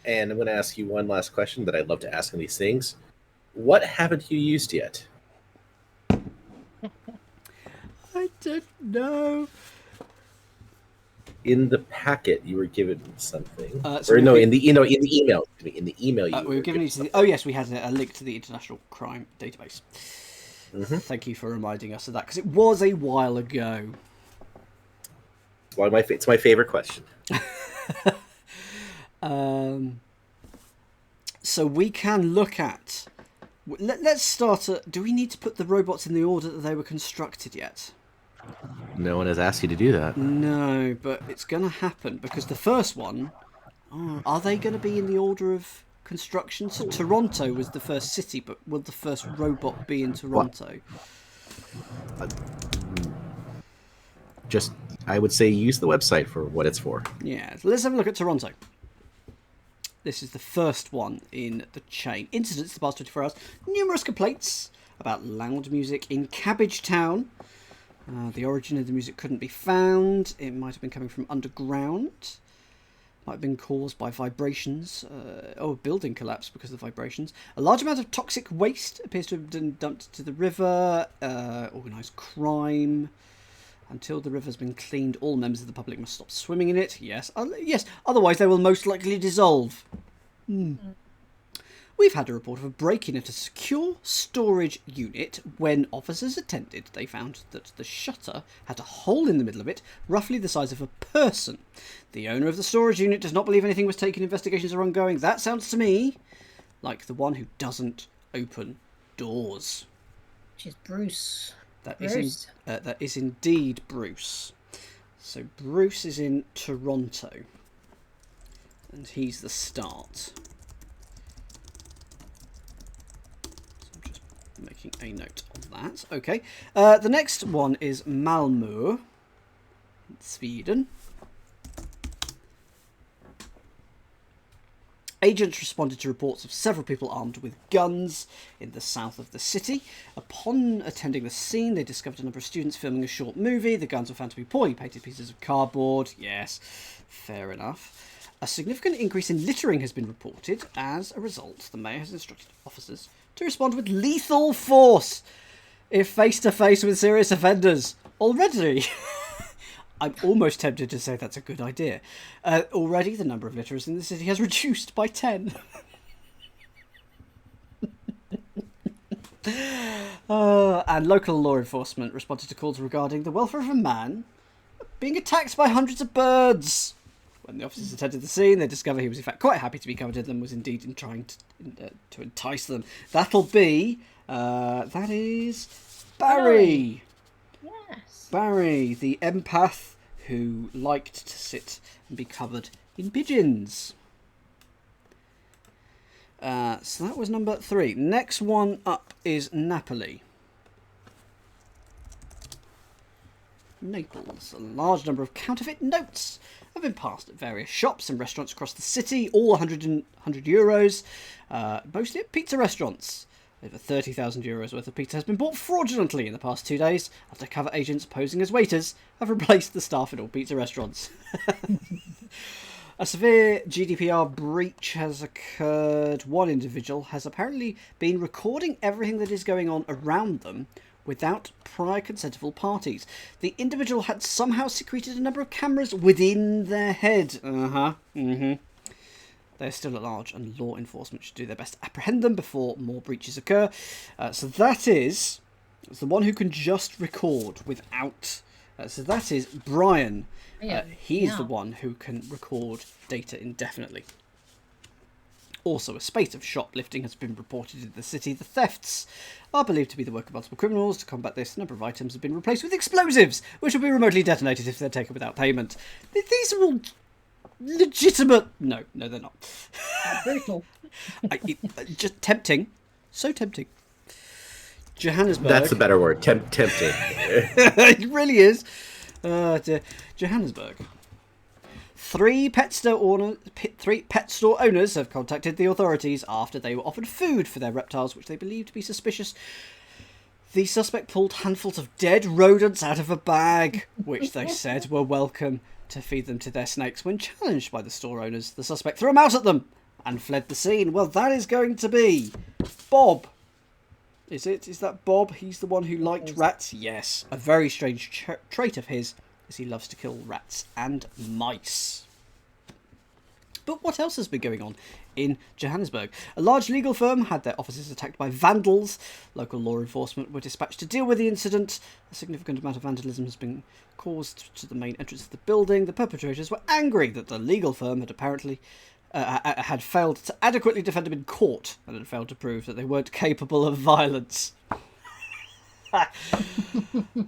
And I'm going to ask you one last question that I'd love to ask on these things. What haven't you used yet? I don't know. In the packet, you were given something. In the email. In the email, we were given it to the. Oh yes, we had a link to the International Crime Database. Mm-hmm. Thank you for reminding us of that, because it was a while ago. Well, it's my favorite question. So we can look at. Let's start at. Do we need to put the robots in the order that they were constructed yet? No one has asked you to do that. No, but it's going to happen, because the first one... are they going to be in the order of construction? So Toronto was the first city, but will the first robot be in Toronto? I would say use the website for what it's for. Yeah, so let's have a look at Toronto. This is the first one in the chain. Incidents the past 24 hours. Numerous complaints about loud music in Cabbage Town. The origin of the music couldn't be found. It might have been coming from underground. Might have been caused by vibrations. A building collapse because of the vibrations. A large amount of toxic waste appears to have been dumped to the river. Organised crime. Until the river's been cleaned, all members of the public must stop swimming in it. Yes, yes. Otherwise, they will most likely dissolve. We've had a report of a break-in at a secure storage unit. When officers attended, they found that the shutter had a hole in the middle of it, roughly the size of a person. The owner of the storage unit does not believe anything was taken. Investigations are ongoing. That sounds to me like the one who doesn't open doors. Which is Bruce. That is indeed Bruce. So Bruce is in Toronto. And he's the start. Making a note of that. Okay. The next one is Malmö, Sweden. Agents responded to reports of several people armed with guns in the south of the city. Upon attending the scene, they discovered a number of students filming a short movie. The guns were found to be poorly painted pieces of cardboard. Yes, fair enough. A significant increase in littering has been reported. As a result, the mayor has instructed officers to respond with lethal force if face-to-face with serious offenders. Already, I'm almost tempted to say that's a good idea. Already, the number of litterers in the city has reduced by 10. And local law enforcement responded to calls regarding the welfare of a man being attacked by hundreds of birds. When the officers attended the scene, they discovered he was in fact quite happy to be covered in them, was indeed in trying to entice them. That'll be, that is Barry. Yes. Barry, the empath who liked to sit and be covered in pigeons. So that was number 3. Next one up is Napoli. Naples. A large number of counterfeit notes have been passed at various shops and restaurants across the city, all 100 euros, mostly at pizza restaurants. Over 30,000 euros worth of pizza has been bought fraudulently in the past 2 days. Undercover agents posing as waiters have replaced the staff in all pizza restaurants. A severe GDPR breach has occurred. One individual has apparently been recording everything that is going on around them without prior consent of all parties. The individual had somehow secreted a number of cameras within their head. They're still at large, and law enforcement should do their best to apprehend them before more breaches occur. So that is the one who can just record without... so that is Brian. He is the one who can record data indefinitely. Also, a spate of shoplifting has been reported in the city. The thefts are believed to be the work of multiple criminals. To combat this, a number of items have been replaced with explosives, which will be remotely detonated if they're taken without payment. These are all legitimate... No, they're not. Brutal. Just tempting. So tempting. Johannesburg. That's a better word. Tempting. It really is. Johannesburg. Three pet store owners have contacted the authorities after they were offered food for their reptiles, which they believed to be suspicious. The suspect pulled handfuls of dead rodents out of a bag, which they said were welcome to feed them to their snakes. When challenged by the store owners, the suspect threw them out at them and fled the scene. Well, that is going to be Bob. Is it? Is that Bob? He's the one who liked rats? Yes. A very strange trait of his is he loves to kill rats and mice. But what else has been going on in Johannesburg? A large legal firm had their offices attacked by vandals. Local law enforcement were dispatched to deal with the incident. A significant amount of vandalism has been caused to the main entrance of the building. The perpetrators were angry that the legal firm had apparently had failed to adequately defend them in court and had failed to prove that they weren't capable of violence.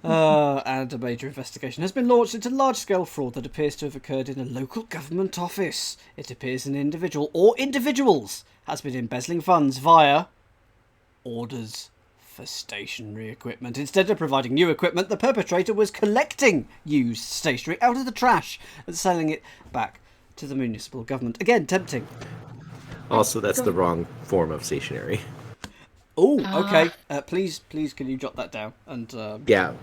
And a major investigation has been launched into large-scale fraud that appears to have occurred in a local government office. It appears an individual or individuals has been embezzling funds via orders for stationery equipment. Instead of providing new equipment, the perpetrator was collecting used stationery out of the trash and selling it back to the municipal government. Again, tempting. Also, that's the wrong form of stationery. Oh, okay. Please, can you jot that down? And yeah,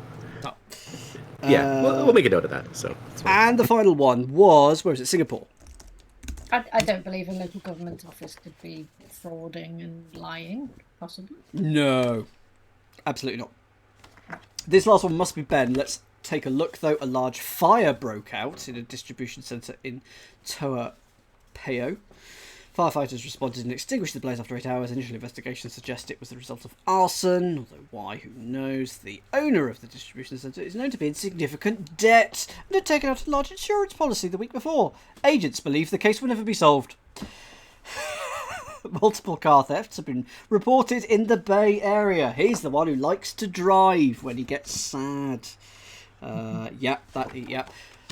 we'll make a note of that. So. And the final one was, where is it? Singapore. I don't believe a local government office could be frauding and lying, possibly. No, absolutely not. This last one must be Ben. Let's take a look, though. A large fire broke out in a distribution centre in Toa Payoh. Firefighters responded and extinguished the blaze after 8 hours. Initial investigations suggest it was the result of arson, although why, who knows. The owner of the distribution centre is known to be in significant debt and had taken out a large insurance policy the week before. Agents believe the case will never be solved. Multiple car thefts have been reported in the Bay Area. He's the one who likes to drive when he gets sad.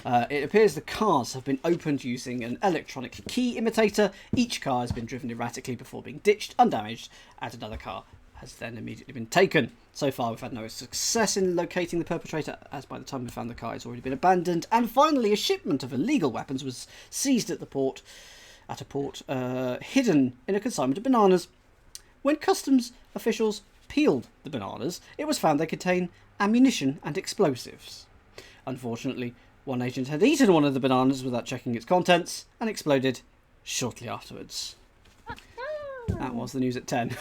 It appears the cars have been opened using an electronic key imitator. Each car has been driven erratically before being ditched, undamaged, and another car has then immediately been taken. So far, we've had no success in locating the perpetrator, as by the time we found the car, it's already been abandoned. And finally, a shipment of illegal weapons was seized at a port, hidden in a consignment of bananas. When customs officials peeled the bananas, it was found they contain ammunition and explosives. Unfortunately, one agent had eaten one of the bananas without checking its contents and exploded shortly afterwards. That was the news at 10.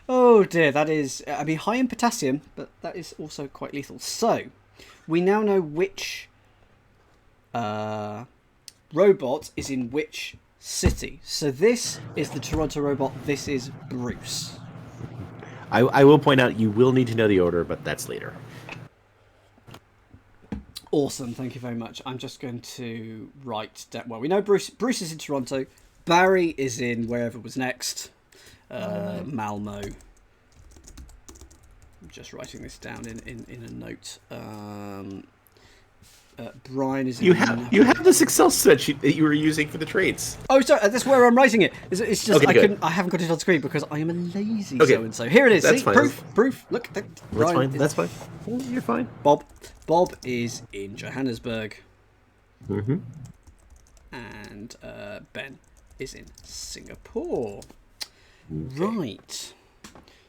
Oh dear, that is, high in potassium, but that is also quite lethal. So, we now know which robot is in which city. So this is the Toronto robot, this is Bruce. I will point out you will need to know the order, but that's later. Awesome, thank you very much. I'm just going to write down... Well, we know Bruce is in Toronto. Barry is in wherever was next. Malmo. I'm just writing this down in a note. Brian is in... You have this Excel spreadsheet that you were using for the trades. Oh, sorry, that's where I'm writing it. It's just okay, I haven't got it on screen because I am a lazy okay. so-and-so. Here it is. That's see? fine. Proof. Look. That's fine. You're fine. Bob is in Johannesburg. Mm-hmm. And Ben is in Singapore. Okay. Right.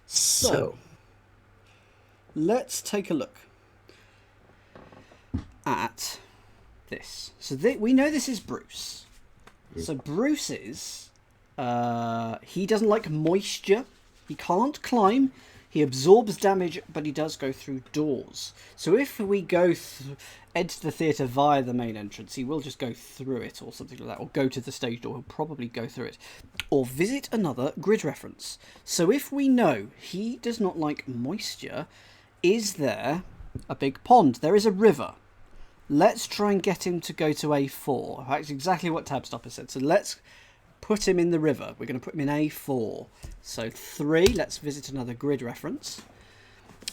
So, let's take a look at this. So we know this is Bruce. So Bruce is... he doesn't like moisture. He can't climb. He absorbs damage, but he does go through doors. So if we go enter the theatre via the main entrance, he will just go through it or something like that, or go to the stage door. He'll probably go through it, or visit another grid reference. So if we know he does not like moisture, is there a big pond? There is a river. Let's try and get him to go to A4. That's exactly what Tabstopper said. So let's put him in the river. We're going to put him in A4. So 3, let's visit another grid reference.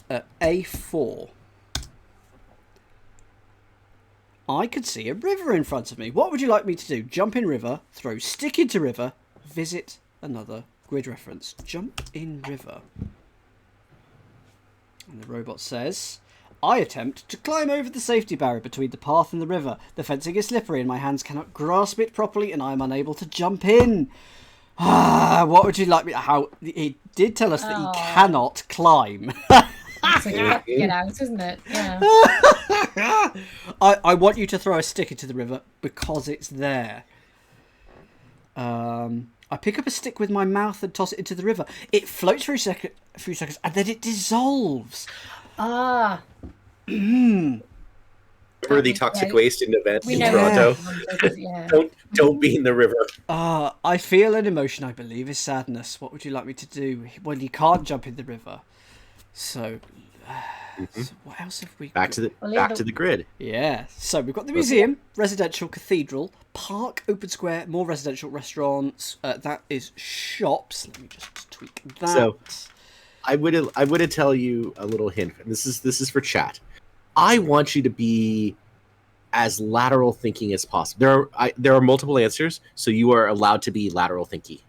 A4. I could see a river in front of me. What would you like me to do? Jump in river, throw stick into river, visit another grid reference. Jump in river. And the robot says, I attempt to climb over the safety barrier between the path and the river. The fencing is slippery and my hands cannot grasp it properly and I am unable to jump in. What would you like me... How he did tell us that he cannot climb. That's a get out, isn't it? Yeah. I want you to throw a stick into the river because it's there. I pick up a stick with my mouth and toss it into the river. It floats for a few seconds and then it dissolves. For the toxic waste in events in know Toronto. Yeah. Don't be in the river. I feel an emotion I believe is sadness. What would you like me to do? Well, you can't jump in the river. So, so what else have we got? To the grid. Yeah. So we've got the museum, residential, cathedral, park, open square, more residential, restaurants. That is shops. Let me just tweak that. So I would tell you a little hint. This is for chat. I want you to be as lateral thinking as possible. There are multiple answers, so you are allowed to be lateral thinky.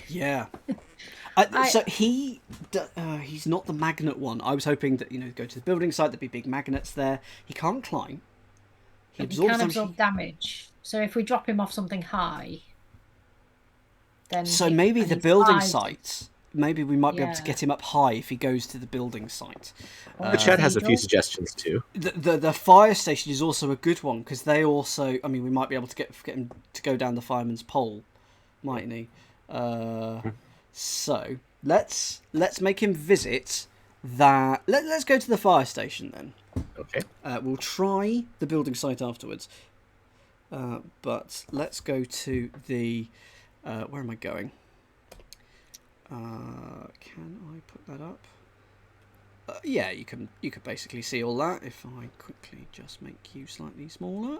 Yeah. So he's not the magnet one. I was hoping that go to the building site. There'd be big magnets there. He can't climb. He can absorb damage. So if we drop him off something high, then maybe the building site. Maybe we might be able to get him up high if he goes to the building site. The chat has a few suggestions too. The fire station is also a good one because they also. I mean, we might be able to get him to go down the fireman's pole, mightn't he? So let's make him visit that. Let's go to the fire station then. Okay. We'll try the building site afterwards. But let's go to the. Where am I going? Can I put that up? Yeah, you can basically see all that if I quickly just make you slightly smaller.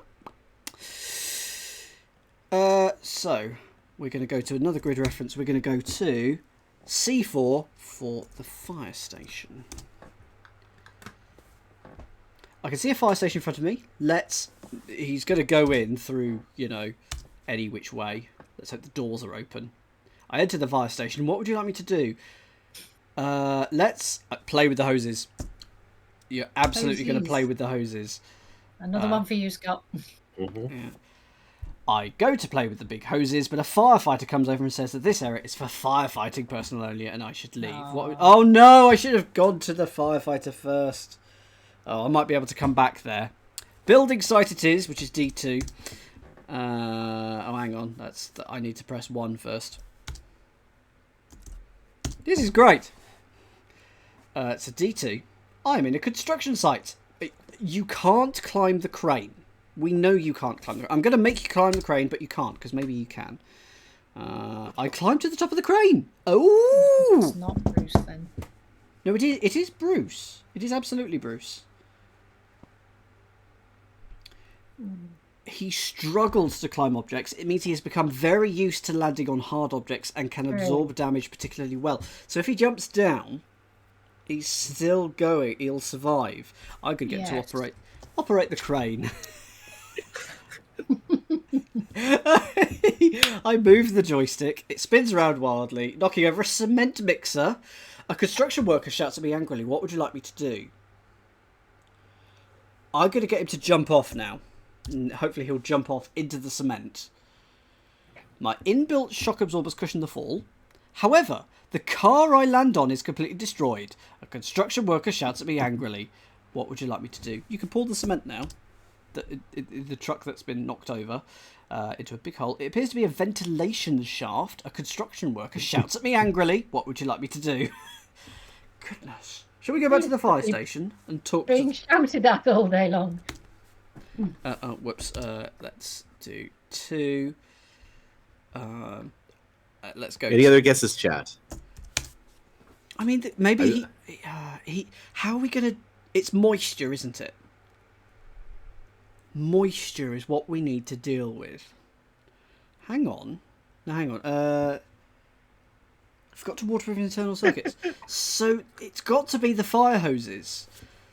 So we're going to go to another grid reference. We're going to go to C4 for the fire station. I can see a fire station in front of me. He's going to go in through, any which way. Let's hope the doors are open. I enter the fire station. What would you like me to do? Let's play with the hoses. You're absolutely going to play with the hoses. Another one for you, Scott. Mm-hmm. Yeah. I go to play with the big hoses, but a firefighter comes over and says that this area is for firefighting personnel only and I should leave. Oh no, I should have gone to the firefighter first. Oh, I might be able to come back there. Building site it is, which is D2. Hang on. I need to press 1 first. This is great. It's a D2. I'm in a construction site. You can't climb the crane. We know you can't climb the crane. I'm going to make you climb the crane, but you can't, because maybe you can. I climbed to the top of the crane. Oh! It's not Bruce, then. No, it is Bruce. It is absolutely Bruce. He struggles to climb objects. It means he has become very used to landing on hard objects and can absorb damage particularly well. So if he jumps down, he's still going. He'll survive. I could get to operate the crane. I move the joystick. It spins around wildly, knocking over a cement mixer. A construction worker shouts at me angrily, "What would you like me to do?" I'm going to get him to jump off now. And hopefully he'll jump off into the cement. My inbuilt shock absorbers cushion the fall. However, the car I land on is completely destroyed. A construction worker shouts at me angrily. What would you like me to do? You can pour the cement now. The truck that's been knocked over into a big hole. It appears to be a ventilation shaft. A construction worker shouts at me angrily. What would you like me to do? Goodness. Shall we go back to the fire station and talk Being shouted at all day long. whoops. Let's do 2. Let's go. Any other guesses, chat? I mean, maybe he. How are we gonna? It's moisture, isn't it? Moisture is what we need to deal with. Hang on. No, hang on. I forgot to waterproof internal circuits. So it's got to be the fire hoses.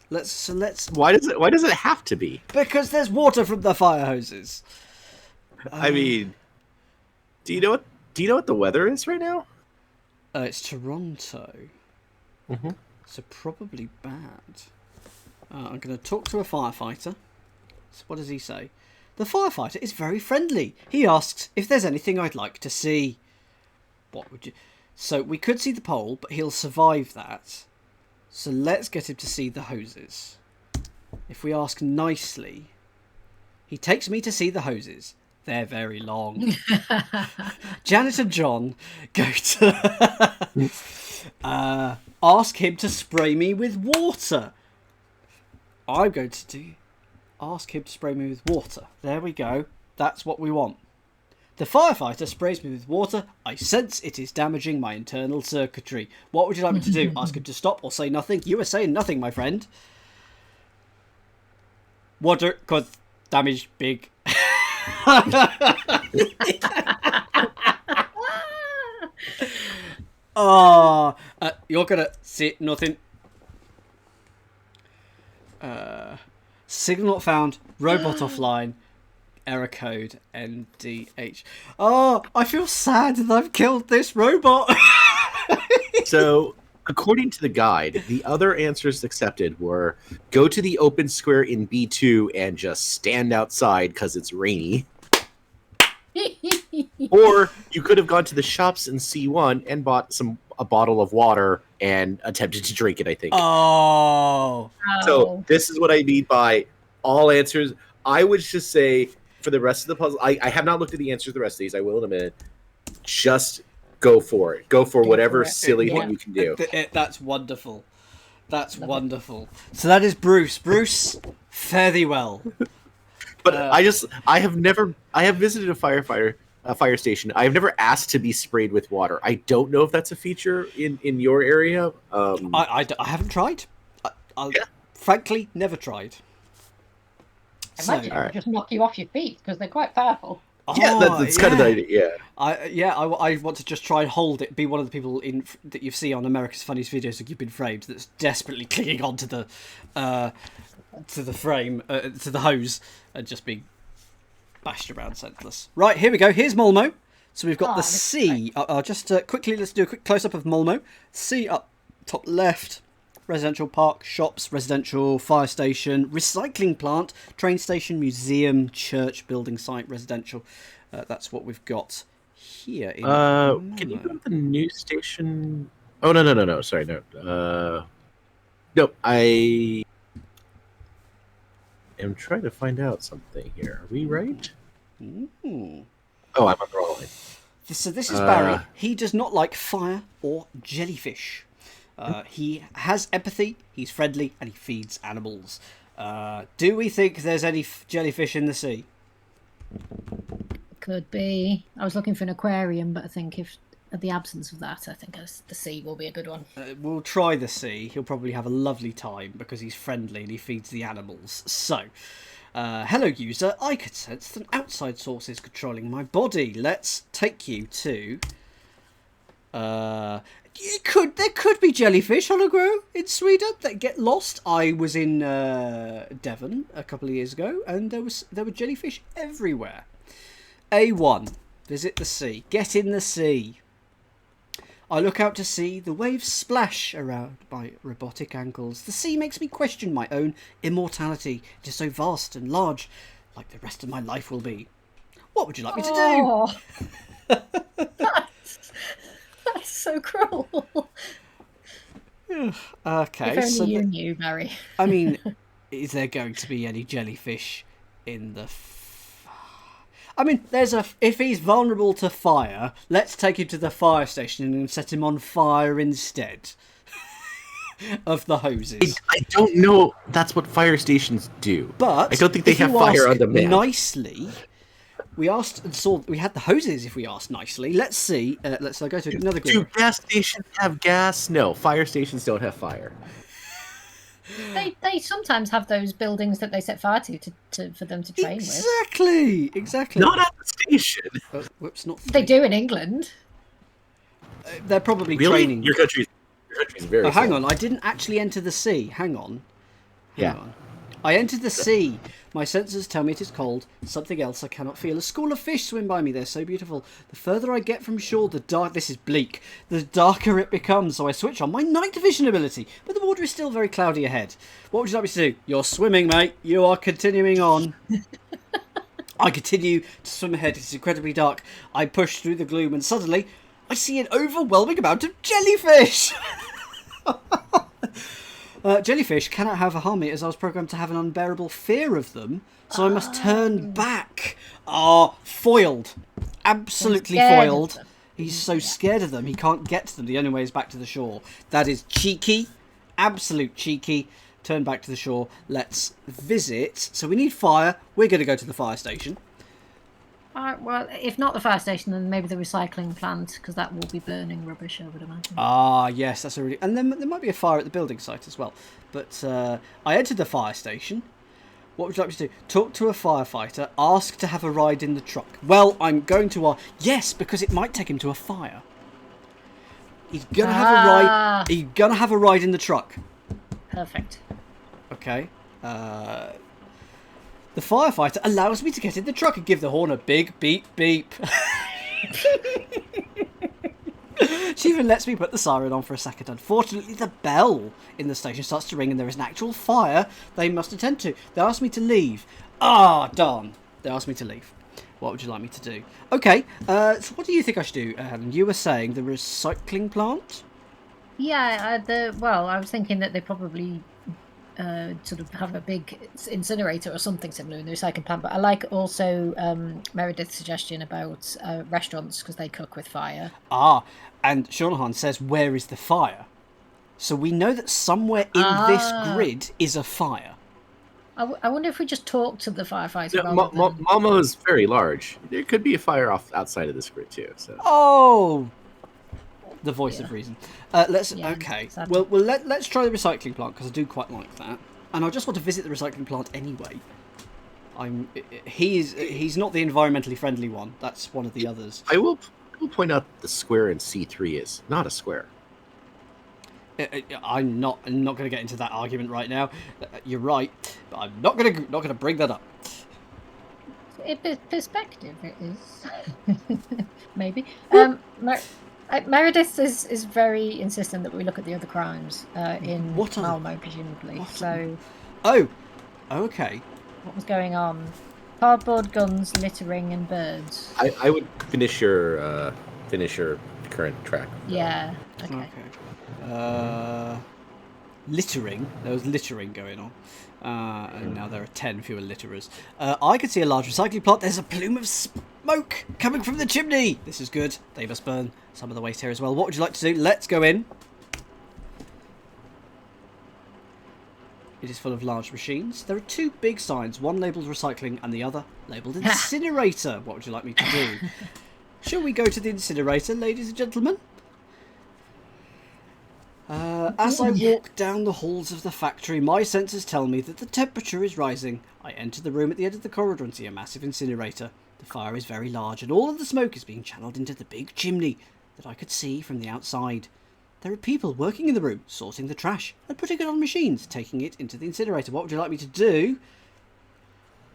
Let's. Why does it have to be? Because there's water from the fire hoses. I mean, do you know what the weather is right now? It's Toronto. Mm-hmm. So probably bad. I'm going to talk to a firefighter. So what does he say? The firefighter is very friendly. He asks if there's anything I'd like to see. What would you... So we could see the pole, but he'll survive that. So let's get him to see the hoses. If we ask nicely... He takes me to see the hoses. They're very long. Janet and John go to ask him to spray me with water. I'm going to ask him to spray me with water. There we go. That's what we want. The firefighter sprays me with water. I sense it is damaging my internal circuitry. What would you like me to do? Ask him to stop or say nothing? You are saying nothing, my friend. Water cause damage big. You're gonna see nothing. Signal not found. Robot offline. Error code NDH. Oh, I feel sad that I've killed this robot. So, according to the guide, the other answers accepted were go to the open square in B2 and just stand outside because it's rainy. Or you could have gone to the shops in C1 and bought a bottle of water and attempted to drink it, I think. Oh. So this is what I mean by all answers. I would just say for the rest of the puzzle, I have not looked at the answers to the rest of these. I will in a minute. Just go for it. Go for whatever silly thing you can do. That's wonderful. That's wonderful. So that is Bruce. Bruce, fare thee well. But I have visited a fire station. I have never asked to be sprayed with water. I don't know if that's a feature in your area. I haven't tried. Frankly, never tried. Imagine it would just knock you off your feet because they're quite powerful. Yeah, that's kind of the idea. I want to just try and hold it. Be one of the people that you see on America's Funniest Videos that you've been framed. That's desperately clinging onto the frame, to the hose, and just being bashed around senseless. Right, here we go. Here's Malmo. So we've got the C. Just quickly, let's do a quick close up of Malmo. C up top left. Residential park, shops, residential fire station, recycling plant, train station, museum, church, building site, residential. That's what we've got here. In can you go to the news station? Oh no! Sorry, no. Nope. I am trying to find out something here. Are we right? Ooh. Oh, I'm on the wrong line. So this is Barry. He does not like fire or jellyfish. He has empathy, he's friendly, and he feeds animals. Do we think there's any jellyfish in the sea? Could be. I was looking for an aquarium, but I think if the absence of that, I think the sea will be a good one. We'll try the sea. He'll probably have a lovely time because he's friendly and he feeds the animals. So, hello user, I could sense that an outside source is controlling my body. Let's take you to... There could be jellyfish on a grow in Sweden that get lost. I was in Devon a couple of years ago, and there were jellyfish everywhere. A1, visit the sea. Get in the sea. I look out to sea. The waves splash around my robotic ankles. The sea makes me question my own immortality. It is so vast and large, like the rest of my life will be. What would you like me to do? That's so cruel. Okay, if only you knew, Barry. I mean, is there going to be any jellyfish in the... I mean, if he's vulnerable to fire, let's take him to the fire station and set him on fire instead. of the hoses. I don't know. That's what fire stations do. But I don't think they if you have fire ask on demand. nicely, we asked and saw we had the hoses. If we asked nicely, let's see. Let's go to another grid. Do gas stations have gas? No, fire stations don't have fire. They sometimes have those buildings that they set fire to for them to train with. Exactly. Not at the station. Oh, whoops, not. They do in England. They're probably Really? training. Your country's very. Oh, hang small. on. I didn't actually enter the sea. Hang on. Yeah. Hang on. I entered the sea. My senses tell me it is cold. Something else I cannot feel. A school of fish swim by me. They're so beautiful. The further I get from shore, this is bleak. The darker it becomes. So I switch on my night vision ability. But the water is still very cloudy ahead. What would you like me to do? You're swimming, mate. You are continuing on. I continue to swim ahead. It's incredibly dark. I push through the gloom and suddenly I see an overwhelming amount of jellyfish. Jellyfish cannot have harm me as I was programmed to have an unbearable fear of them, so I must turn back. Foiled. Absolutely foiled. He's so scared of them, he can't get to them. The only way is back to the shore. That is cheeky. Absolute cheeky. Turn back to the shore. Let's visit. So we need fire. We're going to go to the fire station. Well, if not the fire station, then maybe the recycling plant, because that will be burning rubbish, I would imagine. Yes, that's a really... And then there might be a fire at the building site as well. But I entered the fire station. What would you like me to do? Talk to a firefighter. Ask to have a ride in the truck. Well, I'm going to... yes, because it might take him to a fire. He's going to have a ride... He's going to have a ride in the truck. Perfect. Okay. The firefighter allows me to get in the truck and give the horn a big beep beep. She even lets me put the siren on for a second. Unfortunately, the bell in the station starts to ring and there is an actual fire they must attend to. They asked me to leave. Darn. They asked me to leave. What would you like me to do? Okay, so what do you think I should do, Helen? You were saying the recycling plant? Yeah, I was thinking that they probably sort of have a big incinerator or something similar in the recycling plant. But I like also Meredith's suggestion about restaurants because they cook with fire. And Shaunahan says, where is the fire? So we know that somewhere in this grid is a fire. I wonder if we just talk to the firefighter. Yeah, Malmo is very large. There could be a fire outside of this grid too. So. The voice of reason. Let's try the recycling plant because I do quite like that, and I just want to visit the recycling plant anyway. He's not the environmentally friendly one. That's one of the others. I will point out the square in C3 is not a square. I'm not going to get into that argument right now. You're right, but I'm not going to bring that up. Perspective, it is. Maybe. Meredith is very insistent that we look at the other crimes in Malmo, presumably. Okay. What was going on? Cardboard, guns, littering, and birds. I would finish your current track. Yeah. Okay. Littering. There was littering going on. And now there are 10 fewer litterers. I can see a large recycling plant. There's a plume of smoke coming from the chimney. This is good. They must burn some of the waste here as well. What would you like to do? Let's go in. It is full of large machines. There are two big signs, one labelled recycling and the other labelled incinerator. What would you like me to do? Shall we go to the incinerator, ladies and gentlemen? As I walk down the halls of the factory, my senses tell me that the temperature is rising. I enter the room at the end of the corridor and see a massive incinerator. The fire is very large and all of the smoke is being channeled into the big chimney that I could see from the outside. There are people working in the room, sorting the trash and putting it on machines, taking it into the incinerator. What would you like me to do?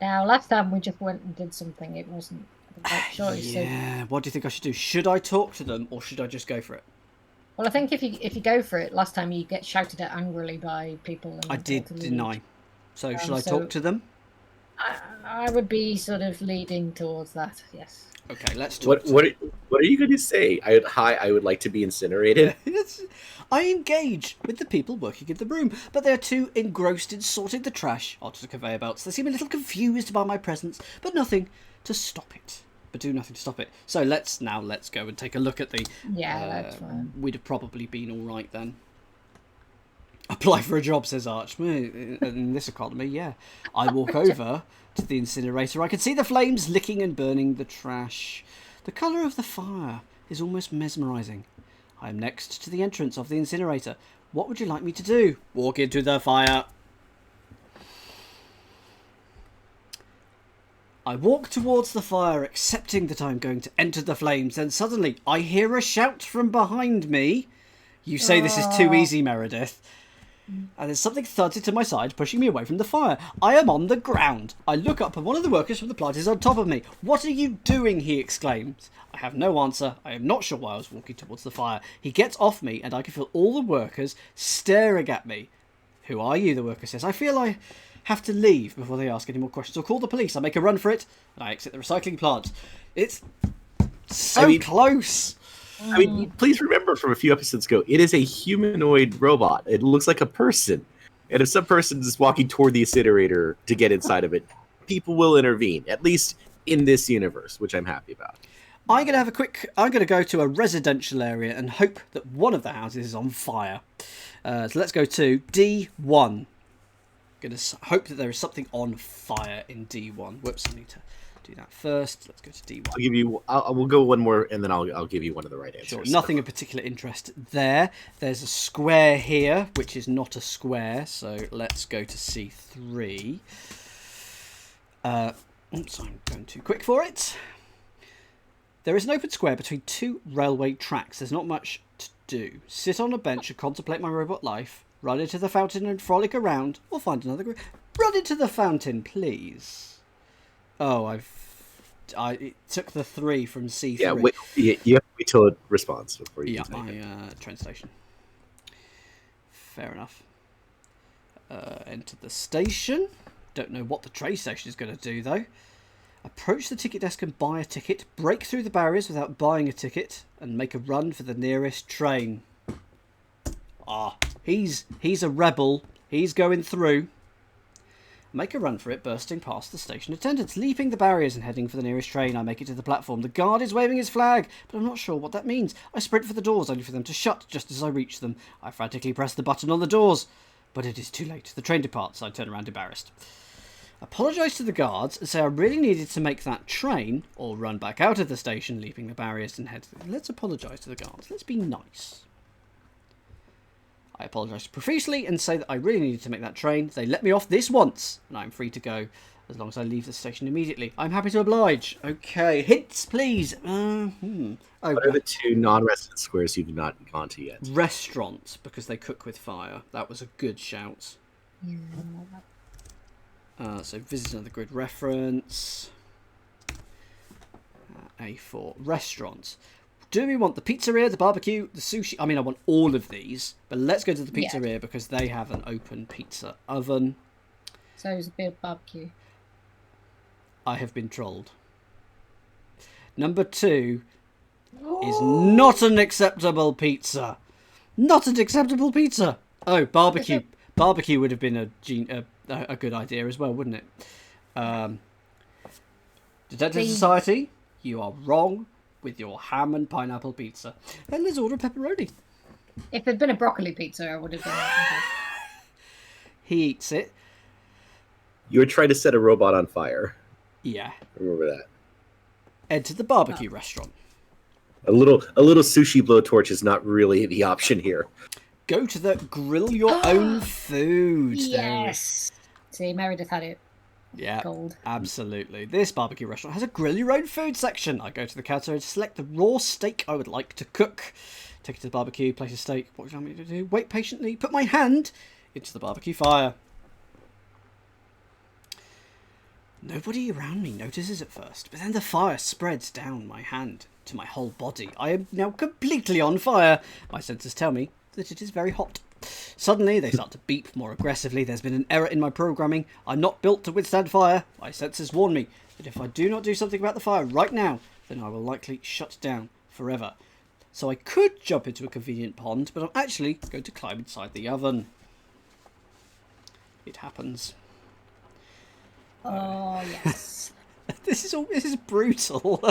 Now, last time we just went and did something. It wasn't the right choice. Yeah, what do you think I should do? Should I talk to them or should I just go for it? Well, I think if you go for it, last time you get shouted at angrily by people. And I did deny. So shall I talk to them? I would be sort of leading towards that, yes. Okay, let's talk. What are you going to say? I would like to be incinerated. I engage with the people working in the room, but they're too engrossed in sorting the trash onto the conveyor belts. They seem a little confused by my presence, but nothing to stop it. But do nothing to stop it. So let's go and take a look at the... Yeah, that's fine. We'd have probably been all right then. Apply for a job, says Arch. In this economy, yeah. I walk over to the incinerator. I can see the flames licking and burning the trash. The colour of the fire is almost mesmerising. I am next to the entrance of the incinerator. What would you like me to do? Walk into the fire. I walk towards the fire, accepting that I'm going to enter the flames. Then suddenly, I hear a shout from behind me. You say this is too easy, Meredith. And there's something thuds into my side, pushing me away from the fire. I am on the ground. I look up and one of the workers from the plant is on top of me. What are you doing? He exclaims. I have no answer. I am not sure why I was walking towards the fire. He gets off me and I can feel all the workers staring at me. Who are you? The worker says. I feel I have to leave before they ask any more questions or call the police. I make a run for it and I exit the recycling plant. It's so close. I mean, please remember from a few episodes ago, it is a humanoid robot. It looks like a person. And if some person is walking toward the incinerator to get inside of it, people will intervene, at least in this universe, which I'm happy about. I'm going to go to a residential area and hope that one of the houses is on fire. So let's go to D1. Going to hope that there is something on fire in D1. Whoops, I need to do that first. Let's go to D1. I'll give you. We'll go one more, and then I'll give you one of the right answers. Sure. Nothing of particular interest there. There's a square here, which is not a square. So let's go to C3. Oops, I'm going too quick for it. There is an open square between two railway tracks. There's not much to do. Sit on a bench and contemplate my robot life. Run into the fountain and frolic around, or find another group. Run into the fountain, please. Oh, it took the 3 from C3. Yeah, you have to wait till it responds before you can take it. Train station. Fair enough. Enter the station. Don't know what the train station is going to do, though. Approach the ticket desk and buy a ticket. Break through the barriers without buying a ticket. And make a run for the nearest train. He's a rebel. He's going through. Make a run for it, bursting past the station attendants, leaping the barriers and heading for the nearest train. I make it to the platform. The guard is waving his flag, but I'm not sure what that means. I sprint for the doors, only for them to shut just as I reach them. I frantically press the button on the doors, but it is too late. The train departs. I turn around embarrassed. Apologise to the guards and say I really needed to make that train, or run back out of the station, leaping the barriers and head. Let's apologise to the guards. Let's be nice. I apologise profusely and say that I really needed to make that train. They let me off this once, and I'm free to go as long as I leave the station immediately. I'm happy to oblige. Okay, hints, please. What are the 2 non-resident squares you've not gone to yet? Restaurants, because they cook with fire. That was a good shout. So visit another grid reference. A4. Restaurants. Do we want the pizzeria, the barbecue, the sushi? I mean, I want all of these, but let's go to the pizzeria because they have an open pizza oven. So it's a bit of barbecue. I have been trolled. Number 2 is not an acceptable pizza. Not an acceptable pizza. Oh, barbecue. Barbecue would have been a good idea as well, wouldn't it? Detective Society, you are wrong with your ham and pineapple pizza. Then let's order pepperoni. If there'd been a broccoli pizza, I would have been. He eats it. You were trying to set a robot on fire. Yeah. Remember that. Enter the barbecue restaurant. A little sushi blowtorch is not really the option here. Go to the grill your own food. Yes. See, Meredith had it. Yeah, Gold. Absolutely. This barbecue restaurant has a grill your own food section. I go to the counter and select the raw steak I would like to cook. Take it to the barbecue, place a steak. What would you like me to do? Wait patiently. Put my hand into the barbecue fire. Nobody around me notices at first, but then the fire spreads down my hand to my whole body. I am now completely on fire. My senses tell me that it is very hot. Suddenly, they start to beep more aggressively. There's been an error in my programming. I'm not built to withstand fire. My senses warn me that if I do not do something about the fire right now, then I will likely shut down forever. So I could jump into a convenient pond, but I'm actually going to climb inside the oven. It happens. Oh, yes. This is brutal.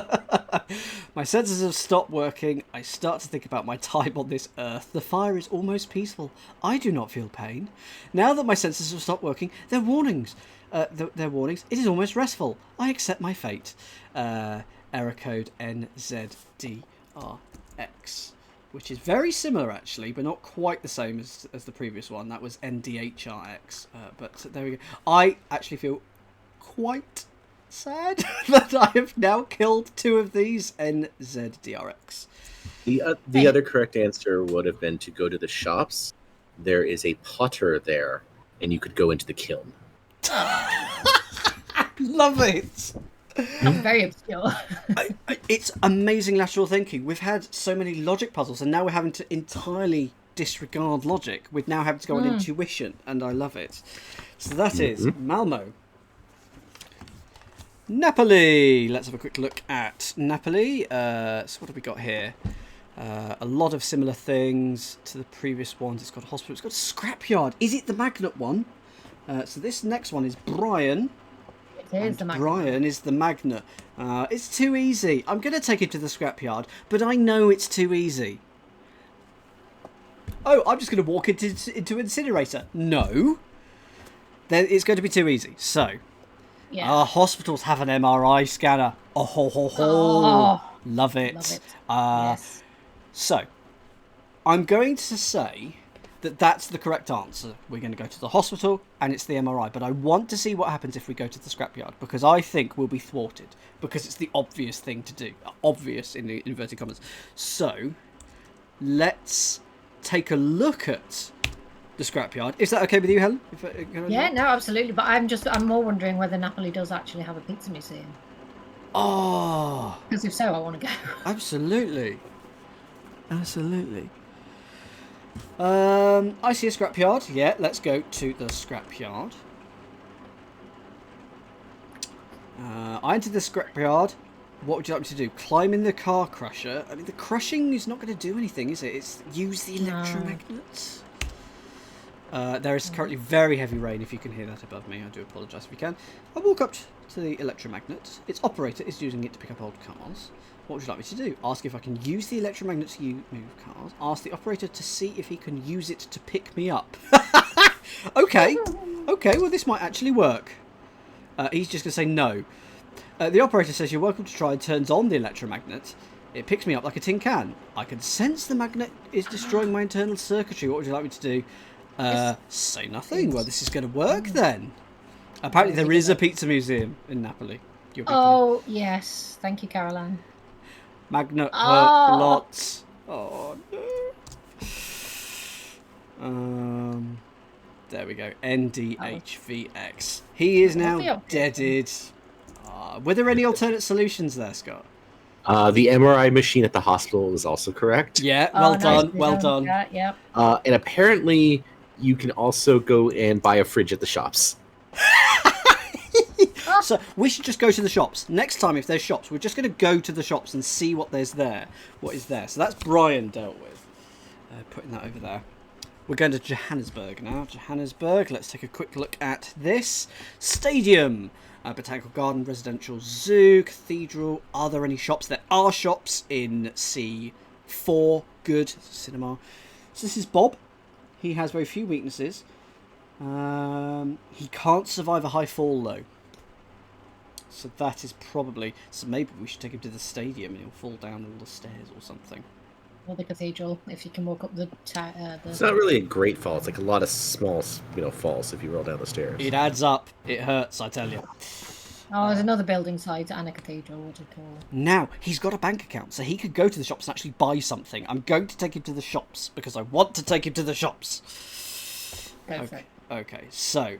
My senses have stopped working. I start to think about my time on this earth. The fire is almost peaceful. I do not feel pain. Now that my senses have stopped working, they're warnings. They're warnings. It is almost restful. I accept my fate. Error code NZDRX, which is very similar actually, but not quite the same as the previous one. That was NDHRX. But there we go. I actually feel quite sad that I have now killed 2 of these NZDRX. The other correct answer would have been to go to the shops. There is a potter there, and you could go into the kiln. Love it. I'm very obscure. It's amazing lateral thinking. We've had so many logic puzzles, and now we're having to entirely disregard logic. We're now having to go on intuition, and I love it. So that is Malmo. Napoli. Let's have a quick look at Napoli. So what have we got here? A lot of similar things to the previous ones. It's got a hospital. It's got a scrapyard. Is it the magnet one? So this next one is Brian. It is the magnet. Brian is the magnet. It's too easy. I'm going to take it to the scrapyard, but I know it's too easy. Oh, I'm just going to walk into incinerator. No. Then it's going to be too easy. So, hospitals have an MRI scanner. Oh, ho, ho, ho. Oh, love it. love it. Yes. So, I'm going to say that that's the correct answer. We're going to go to the hospital, and it's the MRI. But I want to see what happens if we go to the scrapyard, because I think we'll be thwarted, because it's the obvious thing to do. Obvious in the inverted commas. So, let's take a look at the scrapyard. Is that okay with you, Helen? Yeah, no, absolutely. But I'm more wondering whether Napoli does actually have a pizza museum. Oh, Because if so, I want to go. absolutely. Absolutely. I see a scrapyard. Yeah, let's go to the scrapyard. I entered the scrapyard. What would you like me to do? Climb in the car crusher? I mean, the crushing is not going to do anything, is it? It's use the electromagnets. There is currently very heavy rain, if you can hear that above me. I do apologise if you can. I walk up to the electromagnet. Its operator is using it to pick up old cars. What would you like me to do? Ask if I can use the electromagnet to move cars. Ask the operator to see if he can use it to pick me up. Okay. Okay, well, this might actually work. He's just going to say no. The operator says you're welcome to try and turns on the electromagnet. It picks me up like a tin can. I can sense the magnet is destroying my internal circuitry. What would you like me to do? Say nothing. Well, this is going to work then. Apparently there is a pizza museum in Napoli. Oh, yes. Thank you, Caroline. Magnet hurt lots. Oh, no. There we go. NDHVX. He is now deaded. Were there any alternate solutions there, Scott? The MRI machine at the hospital is also correct. Yeah, well done. Well done. Yeah. And apparently, you can also go and buy a fridge at the shops. So we should just go to the shops. Next time, if there's shops, we're just going to go to the shops and see what there's there. What is there? So that's Brian dealt with. Putting that over there. We're going to Johannesburg now. Johannesburg. Let's take a quick look at this. Stadium. Botanical Garden, Residential Zoo, Cathedral. Are there any shops? There are shops in C4. Good. Cinema. So this is Bob. He has very few weaknesses. He can't survive a high fall, though. So that is probably... So maybe we should take him to the stadium and he'll fall down all the stairs or something. Or the cathedral, if you can walk up the... It's not really a great fall. It's like a lot of small, falls if you roll down the stairs. It adds up. It hurts, I tell you. Oh, there's another building site and a cathedral. What do you call it? Now, he's got a bank account, so he could go to the shops and actually buy something. I'm going to take him to the shops because I want to take him to the shops. Go for it. Okay, so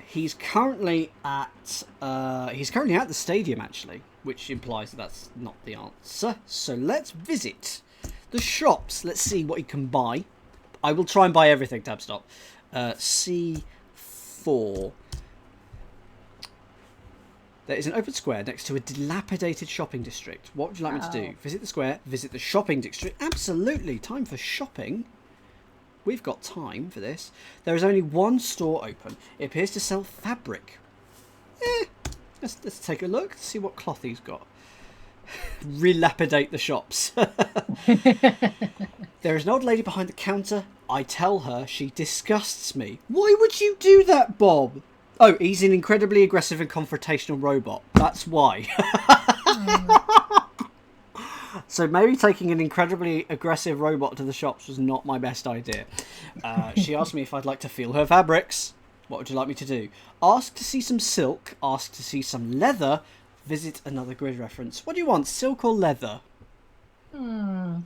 he's currently at the stadium actually, which implies that that's not the answer. So let's visit the shops. Let's see what he can buy. I will try and buy everything. Tab stop. C4. There is an open square next to a dilapidated shopping district. What would you like me to do? Visit the square, visit the shopping district. Absolutely. Time for shopping. We've got time for this. There is only one store open. It appears to sell fabric. Let's take a look. See what cloth he's got. relapidate the shops. There is an old lady behind the counter. I tell her she disgusts me. Why would you do that, Bob? Oh, he's an incredibly aggressive and confrontational robot. That's why. So maybe taking an incredibly aggressive robot to the shops was not my best idea. She asked me if I'd like to feel her fabrics. What would you like me to do? Ask to see some silk. Ask to see some leather. Visit another grid reference. What do you want, silk or leather? Let's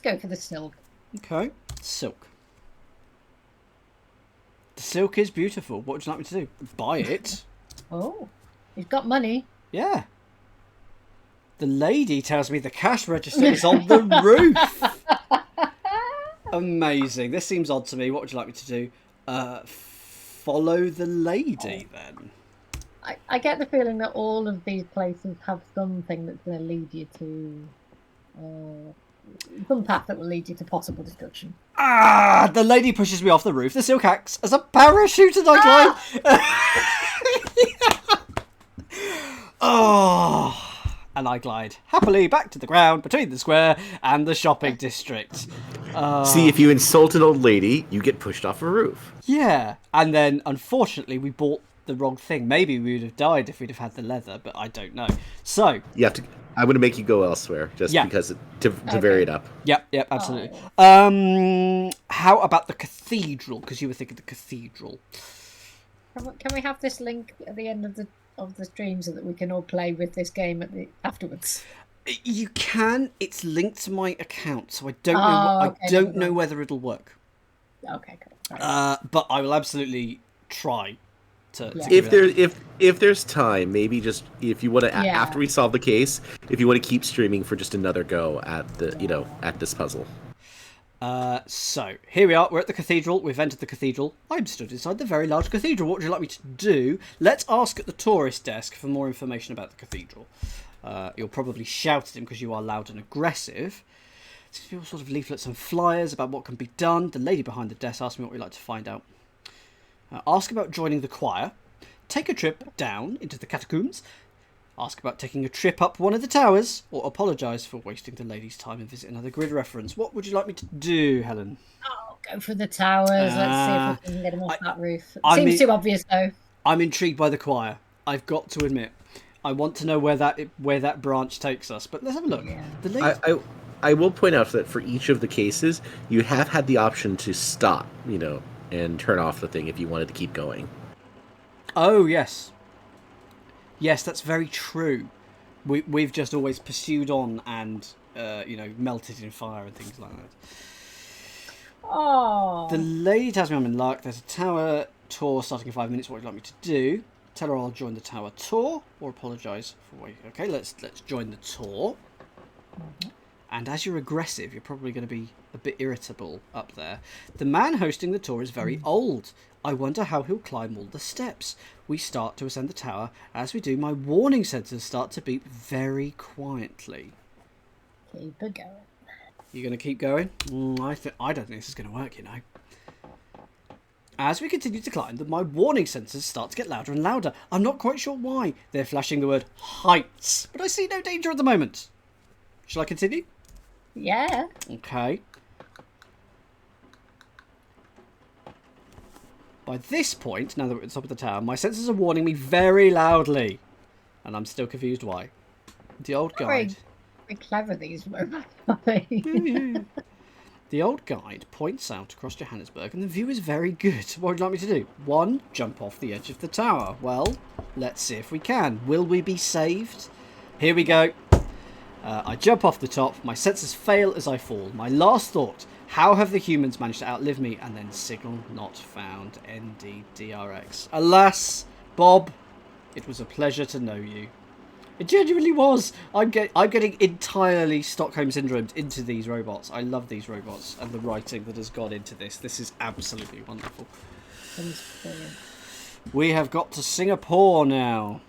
go for the silk. Okay, silk. The silk is beautiful. What would you like me to do? Buy it? Oh, you've got money. Yeah. The lady tells me the cash register is on the roof. Amazing. This seems odd to me. What would you like me to do? Follow the lady, then. I get the feeling that all of these places have something that's going to lead you to some path that will lead you to possible destruction. The lady pushes me off the roof. The silk acts as a parachute and I climb. And I glide happily back to the ground between the square and the shopping district. See, if you insult an old lady, you get pushed off a roof. Yeah, and then unfortunately we bought the wrong thing. Maybe we would have died if we'd have had the leather, but I don't know. So You have to. I'm going to make you go elsewhere just because to vary it up. Yep, absolutely. How about the cathedral? Because you were thinking the cathedral. Can we have this link at the end of the stream so that we can all play with this game afterwards? You can. It's linked to my account, so I don't know. I don't know whether it'll work. Okay, cool. But I will absolutely try to. If there's time, maybe just if you want to after we solve the case, if you want to keep streaming for just another go at the at this puzzle. So here we are. We're at the cathedral. We've entered the cathedral. I'm stood inside the very large cathedral. What would you like me to do? Let's ask at the tourist desk for more information about the cathedral. You'll probably shout at him because you are loud and aggressive. People sort of leaflets and flyers about what can be done. The lady behind the desk asked me what we'd like to find out. Ask about joining the choir. Take a trip down into the catacombs. Ask about taking a trip up one of the towers. Or apologise for wasting the lady's time and visit another grid reference. What would you like me to do, Helen? Oh, go for the towers. Let's see if we can get him off that roof. Seems too obvious, though. I'm intrigued by the choir. I've got to admit. I want to know where that branch takes us. But let's have a look. Yeah. The lady... I will point out that for each of the cases, you have had the option to stop, and turn off the thing if you wanted to keep going. Oh, yes. Yes, that's very true. We've just always pursued on and, melted in fire and things like that. Oh. The lady tells me I'm in luck. There's a tower tour starting in 5 minutes. What would you like me to do? Tell her I'll join the tower tour or apologise for waiting. Okay, let's join the tour. Mm-hmm. And as you're aggressive, you're probably going to be a bit irritable up there. The man hosting the tour is very old. I wonder how he'll climb all the steps. We start to ascend the tower. As we do, my warning sensors start to beep very quietly. Keep it going. You're going to keep going? I don't think this is going to work, As we continue to climb, my warning sensors start to get louder and louder. I'm not quite sure why. They're flashing the word heights, but I see no danger at the moment. Shall I continue? Yeah. Okay. By this point, now that we're at the top of the tower, my sensors are warning me very loudly. And I'm still confused why. The old guide... Very clever, these robots, are they? The old guide points out across Johannesburg, and the view is very good. What would you like me to do? 1, jump off the edge of the tower. Well, let's see if we can. Will we be saved? Here we go. I jump off the top. My sensors fail as I fall. My last thought. How have the humans managed to outlive me? And then signal not found. NDDRX. Alas, Bob, it was a pleasure to know you. It genuinely was. I'm getting entirely Stockholm Syndromed into these robots. I love these robots and the writing that has gone into this. This is absolutely wonderful. We have got to Singapore now.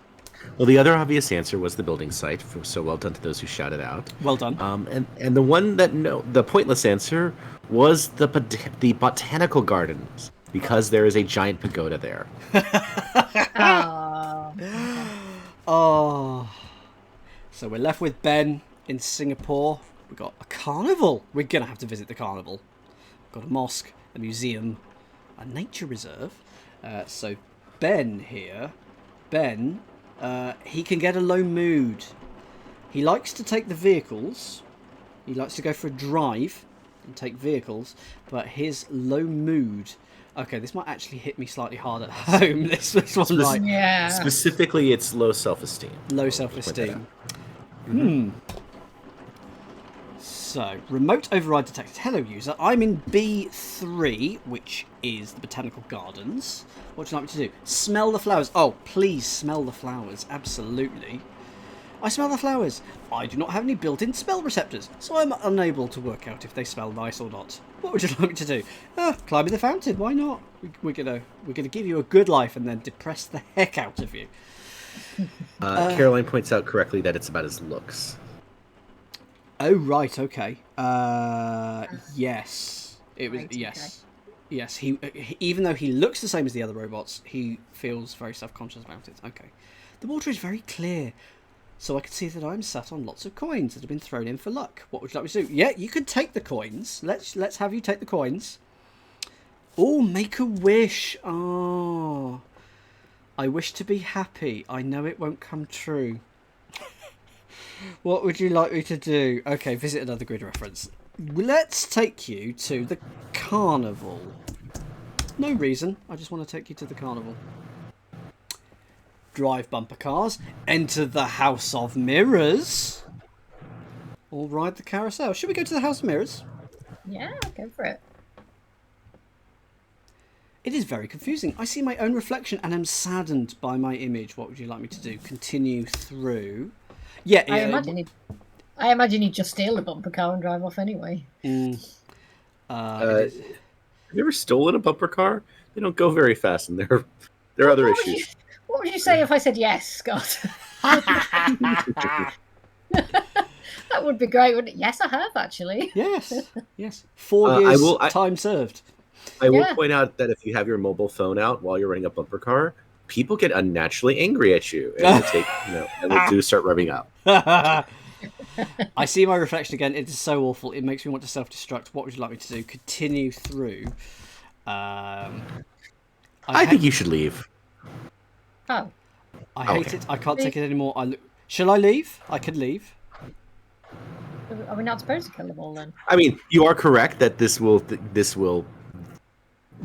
Well, the other obvious answer was the building site, so well done to those who shouted out. Well done. And the one that the pointless answer was the botanical gardens, because there is a giant pagoda there. Oh. Oh. left with Ben in Singapore. We've got a carnival. We're going to have to visit the carnival. We've got a mosque, a museum, a nature reserve. So Ben here, he can get a low mood. He likes to take the vehicles. He likes to go for a drive and take vehicles, but his low mood... Okay, this might actually hit me slightly hard at home. This one, right? Yeah. Specifically, it's low self-esteem. Low self-esteem. So, remote override detected. Hello, user. I'm in B3, which is the Botanical Gardens. What would you like me to do? Smell the flowers. Oh, please smell the flowers. Absolutely. I smell the flowers. I do not have any built-in smell receptors, so I'm unable to work out if they smell nice or not. What would you like me to do? Climbing the fountain. Why not? We're gonna give you a good life and then depress the heck out of you. Caroline points out correctly that it's about his looks. Oh right, okay. Yes, it was. Right, yes, okay. Yes. He even though he looks the same as the other robots, he feels very self-conscious about it. Okay, the water is very clear, so I can see that I'm sat on lots of coins that have been thrown in for luck. What would you like me to do? Yeah, you can take the coins. Let's have you take the coins. Oh, make a wish. Oh, I wish to be happy. I know it won't come true. What would you like me to do? Okay, visit another grid reference. Let's take you to the carnival. No reason. I just want to take you to the carnival. Drive bumper cars. Enter the House of Mirrors. Or ride the carousel. Should we go to the House of Mirrors? Yeah, go for it. It is very confusing. I see my own reflection and am saddened by my image. What would you like me to do? Continue through. Yeah, I imagine he'd just steal a bumper car and drive off anyway. Have you ever stolen a bumper car? They don't go very fast, and there are other issues. What would you say if I said yes, Scott? That would be great, wouldn't it? Yes, I have actually. Yes. 4 years time served. I will point out that if you have your mobile phone out while you're running a bumper car, people get unnaturally angry at you, and they do start revving up. I see my reflection again. It is so awful. It makes me want to self-destruct. What would you like me to do? Continue through. I think you should leave. Oh. I hate it. I can't take it anymore. Shall I leave? I could leave. Are we not supposed to kill them all then? I mean, you are correct that this will.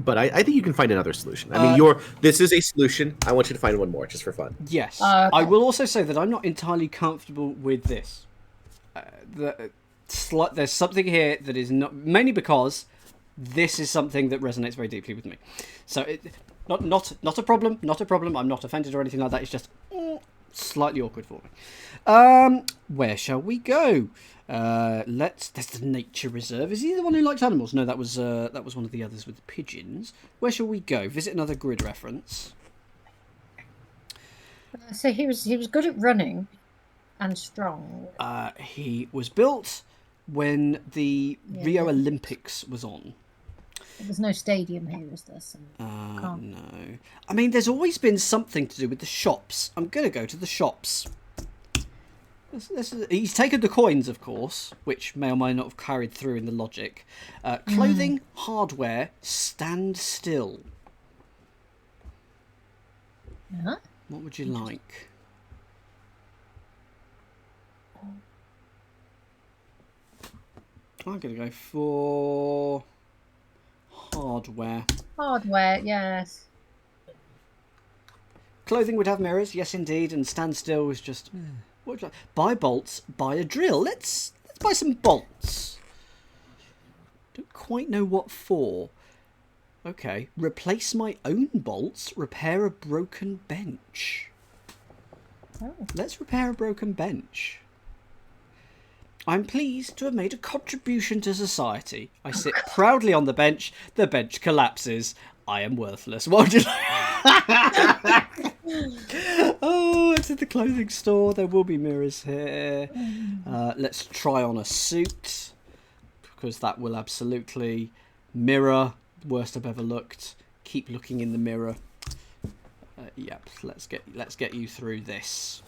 But I think you can find another solution. I mean, this is a solution. I want you to find one more, just for fun. Yes. Okay. I will also say that I'm not entirely comfortable with this. There's something here that is not... Mainly because this is something that resonates very deeply with me. So, not a problem. Not a problem. I'm not offended or anything like that. It's just slightly awkward for me. Where shall we go? There's the nature reserve. Is he the one who likes animals? No, that was one of the others with the pigeons. Where shall we go? Visit another grid reference. So he was good at running and strong. He was built when the Rio Olympics was on. There's no stadium here, is there? So no. I mean, there's always been something to do with the shops. I'm going to go to the shops. He's taken the coins, of course, which may or may not have carried through in the logic. Clothing, hardware, stand still. Huh? What would you like? I'm going to go for hardware. Hardware, yes. Clothing would have mirrors, yes indeed, and stand still was just... What would you like? Buy bolts, buy a drill. Let's buy some bolts. Don't quite know what for. Okay. Replace my own bolts. Repair a broken bench. Oh. Let's repair a broken bench. I'm pleased to have made a contribution to society. I sit proudly on the bench. The bench collapses. I am worthless. What would you like? Oh, it's in the clothing store. There will be mirrors here. Let's try on a suit, because that will absolutely mirror. Worst I've ever looked. Keep looking in the mirror. Yep. Let's get you through this.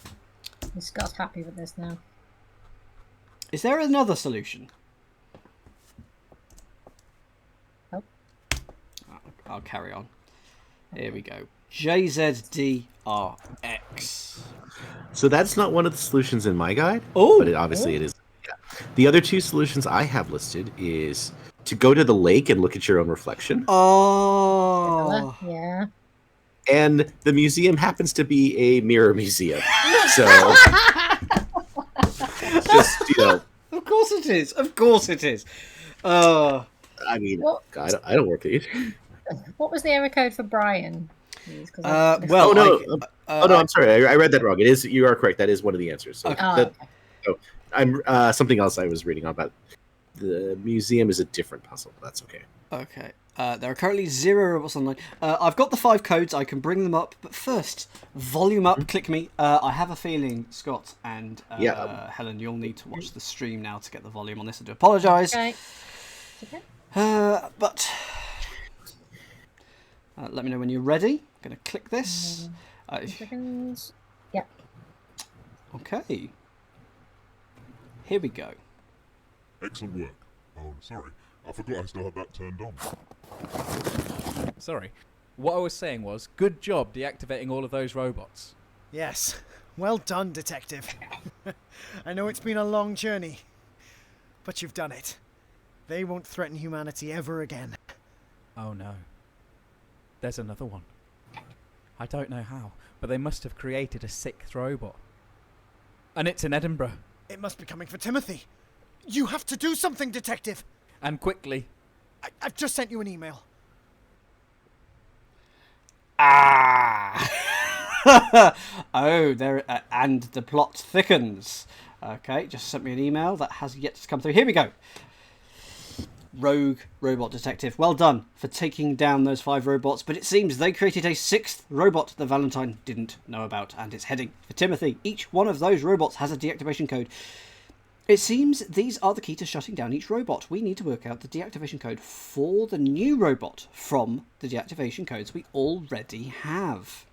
Scott's happy with this now. Is there another solution? Nope. I'll carry on. Here we go. JZDRX. So that's not one of the solutions in my guide. Oh, but obviously it is. Yeah. The other two solutions I have listed is to go to the lake and look at your own reflection. Oh, Yeah. And the museum happens to be a mirror museum. So just, of course it is. Of course it is. I mean, What? I don't work these. What was the error code for Brian? Please, 'cause well, no, I'm sorry. I read that wrong. It is. You are correct. That is one of the answers. So okay. I'm something else I was reading on about the museum is a different puzzle. That's okay. Okay. There are currently 0 robots online. I've got the 5 codes. I can bring them up. But first, volume up. Click me. I have a feeling, Scott and Helen, you'll need to watch the stream now to get the volume on this. I do apologise. Okay. Okay. But let me know when you're ready. I'm going to click this. 2 seconds. Yeah. Okay. Here we go. Excellent work. Oh, sorry. I forgot I still had that turned on. Sorry. What I was saying was, good job deactivating all of those robots. Yes. Well done, Detective. I know it's been a long journey, but you've done it. They won't threaten humanity ever again. Oh no. There's another one. I don't know how, but they must have created a 6th robot. And it's in Edinburgh. It must be coming for Timothy. You have to do something, Detective. And quickly. I've just sent you an email. Oh, there, and the plot thickens. Okay, just sent me an email that has yet to come through. Here we go. Rogue Robot Detective. Well done for taking down those 5 robots, but it seems they created a 6th robot that Valentine didn't know about, and it's heading for Timothy. Each one of those robots has a deactivation code. It seems these are the key to shutting down each robot. We need to work out the deactivation code for the new robot from the deactivation codes we already have.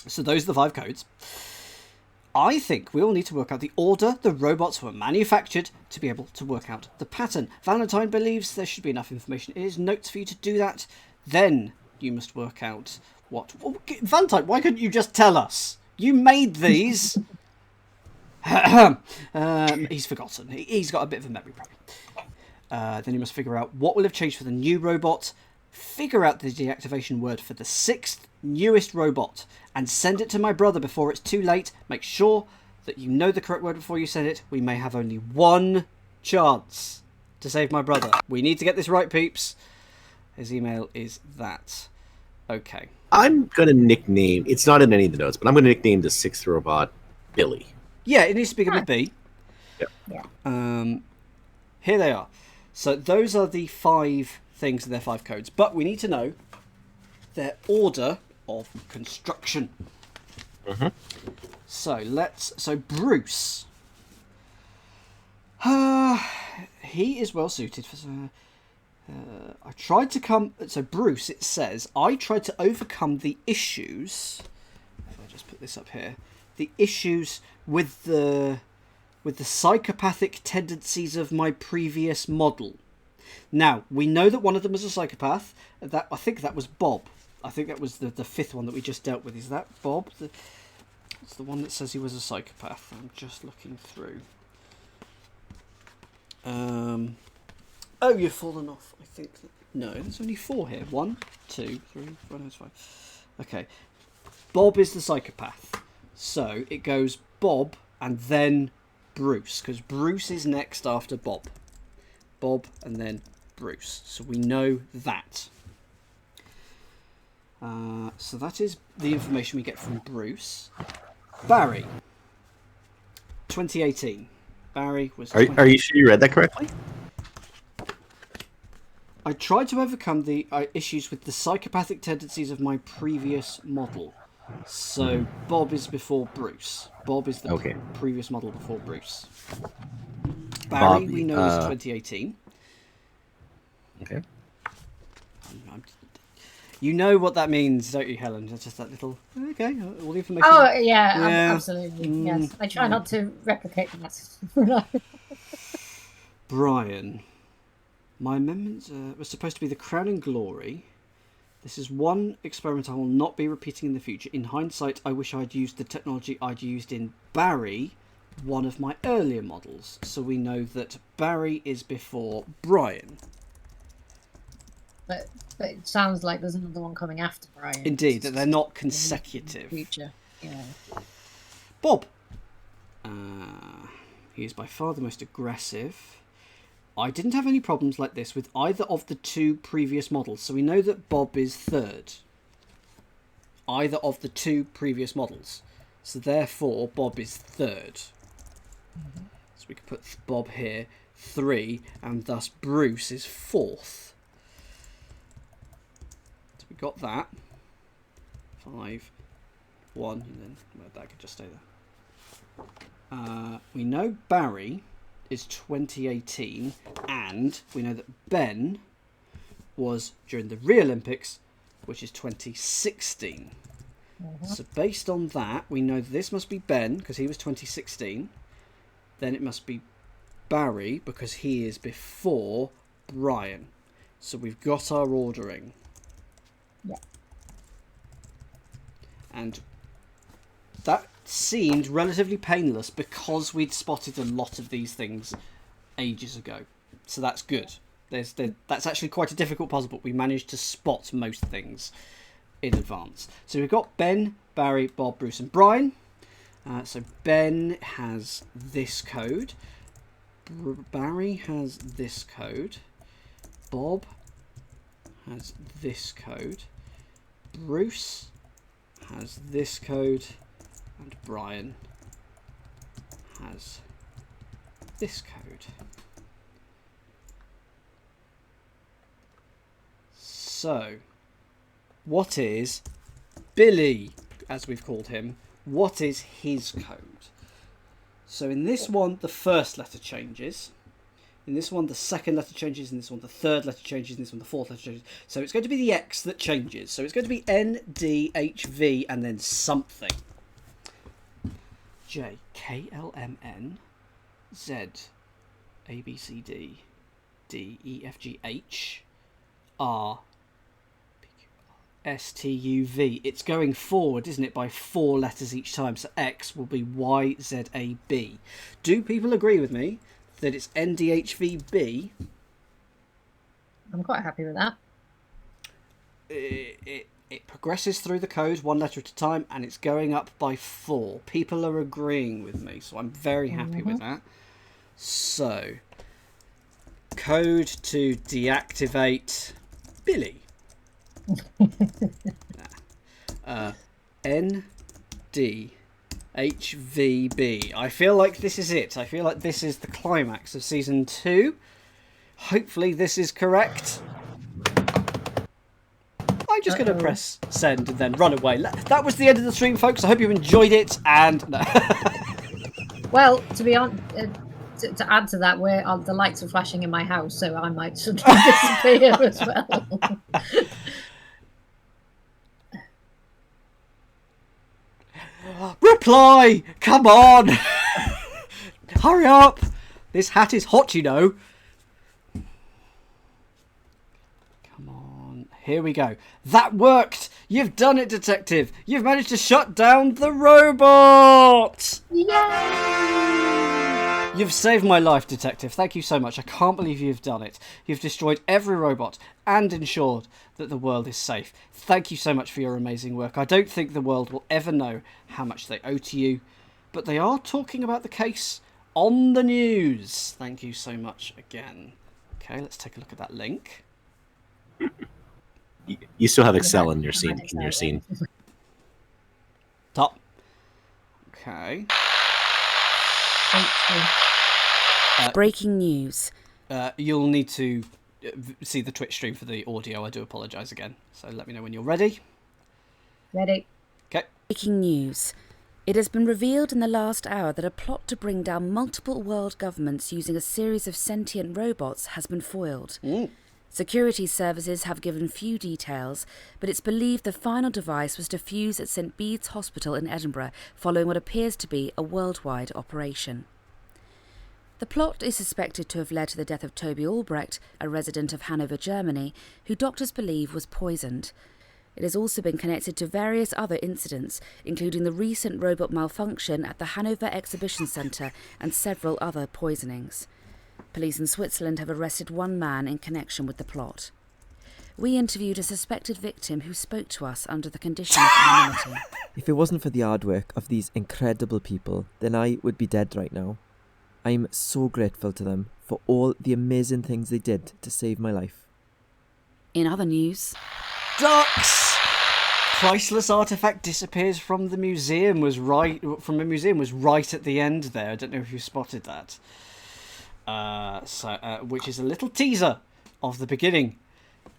So those are the 5 codes. I think we will need to work out the order the robots were manufactured to be able to work out the pattern. Valentine believes there should be enough information in his notes for you to do that. Then you must work out what... Valentine, why couldn't you just tell us? You made these. He's forgotten. He's got a bit of a memory problem. Then you must figure out what will have changed for the new robot, figure out the deactivation word for the 6th newest robot, and send it to my brother before it's too late. Make sure that you know the correct word before you send it. We may have only one chance to save my brother. We need to get this right, peeps. His email is that. Okay. I'm gonna nickname. It's not in any of the notes, but I'm gonna nickname the 6th robot Billy. Yeah, it needs to begin with B. Yeah. Here they are. So those are the 5 things and their 5 codes. But we need to know their order of construction. So Bruce. He is well suited for... I tried to come... So Bruce, it says, I tried to overcome the issues... If I just put this up here. The issues with the psychopathic tendencies of my previous model. Now, we know that one of them was a psychopath. I think that was Bob. I think that was the 5th one that we just dealt with. Is that Bob? It's the one that says he was a psychopath. I'm just looking through. Oh, you've fallen off. I think... No, there's only 4 here. 1, 2, 3, 4, 5. Okay. Bob is the psychopath. So it goes Bob and then Bruce, because Bruce is next after Bob. Bob and then Bruce. So we know that. So that is the information we get from Bruce. Barry. 2018. Barry was... Are you sure you read that correctly? I tried to overcome the issues with the psychopathic tendencies of my previous model. So Bob is before Bruce. Bob is the previous model before Bruce. Barry, we know, is 2018. Okay. You know what that means, don't you, Helen? It's just that little... Okay, all the information... Oh, yeah. Absolutely. Yes. I try not to replicate that. Brian. My amendment was supposed to be the crowning glory. This is one experiment I will not be repeating in the future. In hindsight, I wish I'd used the technology I'd used in Barry, one of my earlier models. So we know that Barry is before Brian. But it sounds like there's another one coming after Brian. Indeed, that they're not consecutive. Future, yeah. Bob. He is by far the most aggressive. I didn't have any problems like this with either of the two previous models, so we know that Bob is third. Either of the two previous models. So therefore, Bob is third. So we can put Bob here, 3, and thus Bruce is 4th. So we got that. 5, 1, and then that could just stay there. We know Barry is 2018, and we know that Ben was during the Rio Olympics, which is 2016. So based on that, we know this must be Ben because he was 2016. Then it must be Barry because he is before Brian. So we've got our ordering. Yeah. And that seemed relatively painless because we'd spotted a lot of these things ages ago. So that's good. That's actually quite a difficult puzzle, but we managed to spot most things in advance. So we've got Ben, Barry, Bob, Bruce and Brian. So Ben has this code. Barry has this code. Bob has this code. Bruce has this code. And Brian has this code. So, what is Billy, as we've called him? What is his code? So in this one, the first letter changes. In this one, the second letter changes. In this one, the third letter changes. In this one, the fourth letter changes. So it's going to be the X that changes. So it's going to be N, D, H, V, and then something. J, K, L, M, N, Z, A, B, C, D, D, E, F, G, H, R, P, Q, R, S, T, U, V. It's going forward, isn't it, by 4 letters each time. So X will be Y, Z, A, B. Do people agree with me that it's N, D, H, V, B? I'm quite happy with that. It progresses through the code 1 letter at a time, and it's going up by 4. People are agreeing with me, so I'm very happy with that. So, code to deactivate Billy. N, D, H, V, B. I feel like this is it. I feel like this is the climax of Season 2. Hopefully this is correct. I'm just going to press send and then run away. That was the end of the stream, folks. I hope you enjoyed it. And Well, to be honest, to add to that, the lights are flashing in my house, so I might suddenly disappear as well. reply! Come on! Hurry up! This hat is hot, you know. Here we go. That worked! You've done it, Detective! You've managed to shut down the robot! Yay! You've saved my life, Detective. Thank you so much. I can't believe you've done it. You've destroyed every robot and ensured that the world is safe. Thank you so much for your amazing work. I don't think the world will ever know how much they owe to you, but they are talking about the case on the news. Thank you so much again. Okay, let's take a look at that link. You still have Excel in your scene. Top. Okay. Breaking news. You'll need to see the Twitch stream for the audio. I do apologise again. So let me know when you're ready. Ready. Okay. Breaking news. It has been revealed in the last hour that a plot to bring down multiple world governments using a series of sentient robots has been foiled. Security services have given few details, but it's believed the final device was defused at St Bede's Hospital in Edinburgh following what appears to be a worldwide operation. The plot is suspected to have led to the death of Toby Albrecht, a resident of Hanover, Germany, who doctors believe was poisoned. It has also been connected to various other incidents, including the recent robot malfunction at the Hanover Exhibition Centre and several other poisonings. Police in Switzerland have arrested one man in connection with the plot. We interviewed a suspected victim who spoke to us under the condition of anonymity. If it wasn't for the hard work of these incredible people, then I would be dead right now. I'm so grateful to them for all the amazing things they did to save my life. In other news... Ducks! Priceless artifact disappears from the museum was right at the end there. I don't know if you spotted that. Which is a little teaser of the beginning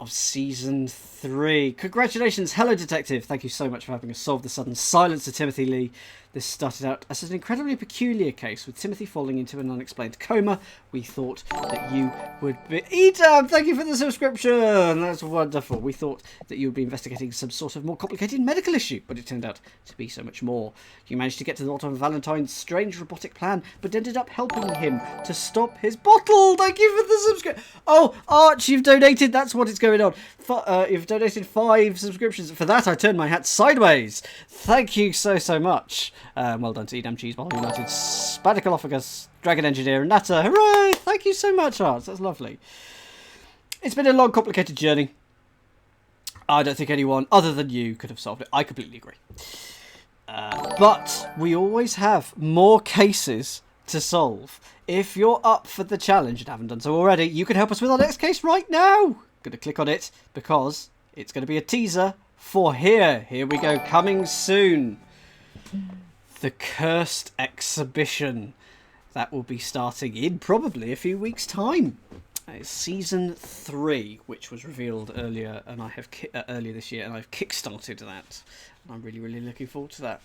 of season 3. Congratulations, hello detective. Thank you so much for helping us solve the sudden silence of Timothy Lee. This started out as an incredibly peculiar case, with Timothy falling into an unexplained coma. We thought that you would be... Edam, thank you for the subscription! That's wonderful. We thought that you would be investigating some sort of more complicated medical issue, but it turned out to be so much more. You managed to get to the bottom of Valentine's strange robotic plan, but ended up helping him to stop his bottle. Thank you for the subscription. Oh, Arch, you've donated. That's what is going on. You've donated 5 subscriptions. For that, I turned my hat sideways. Thank you so much. Well done to Edam Cheeseball United, Spadicalophagus, Dragon Engineer, and Natter. Hooray! Thank you so much, Arts. That's lovely. It's been a long, complicated journey. I don't think anyone other than you could have solved it. I completely agree. But we always have more cases to solve. If you're up for the challenge and haven't done so already, you can help us with our next case right now. Going to click on it because it's going to be a teaser for here. Here we go. Coming soon. The Cursed Exhibition. That will be starting in probably a few weeks' time. It's season 3, which was revealed earlier, and I have earlier this year, and I've kickstarted that. And I'm really looking forward to that.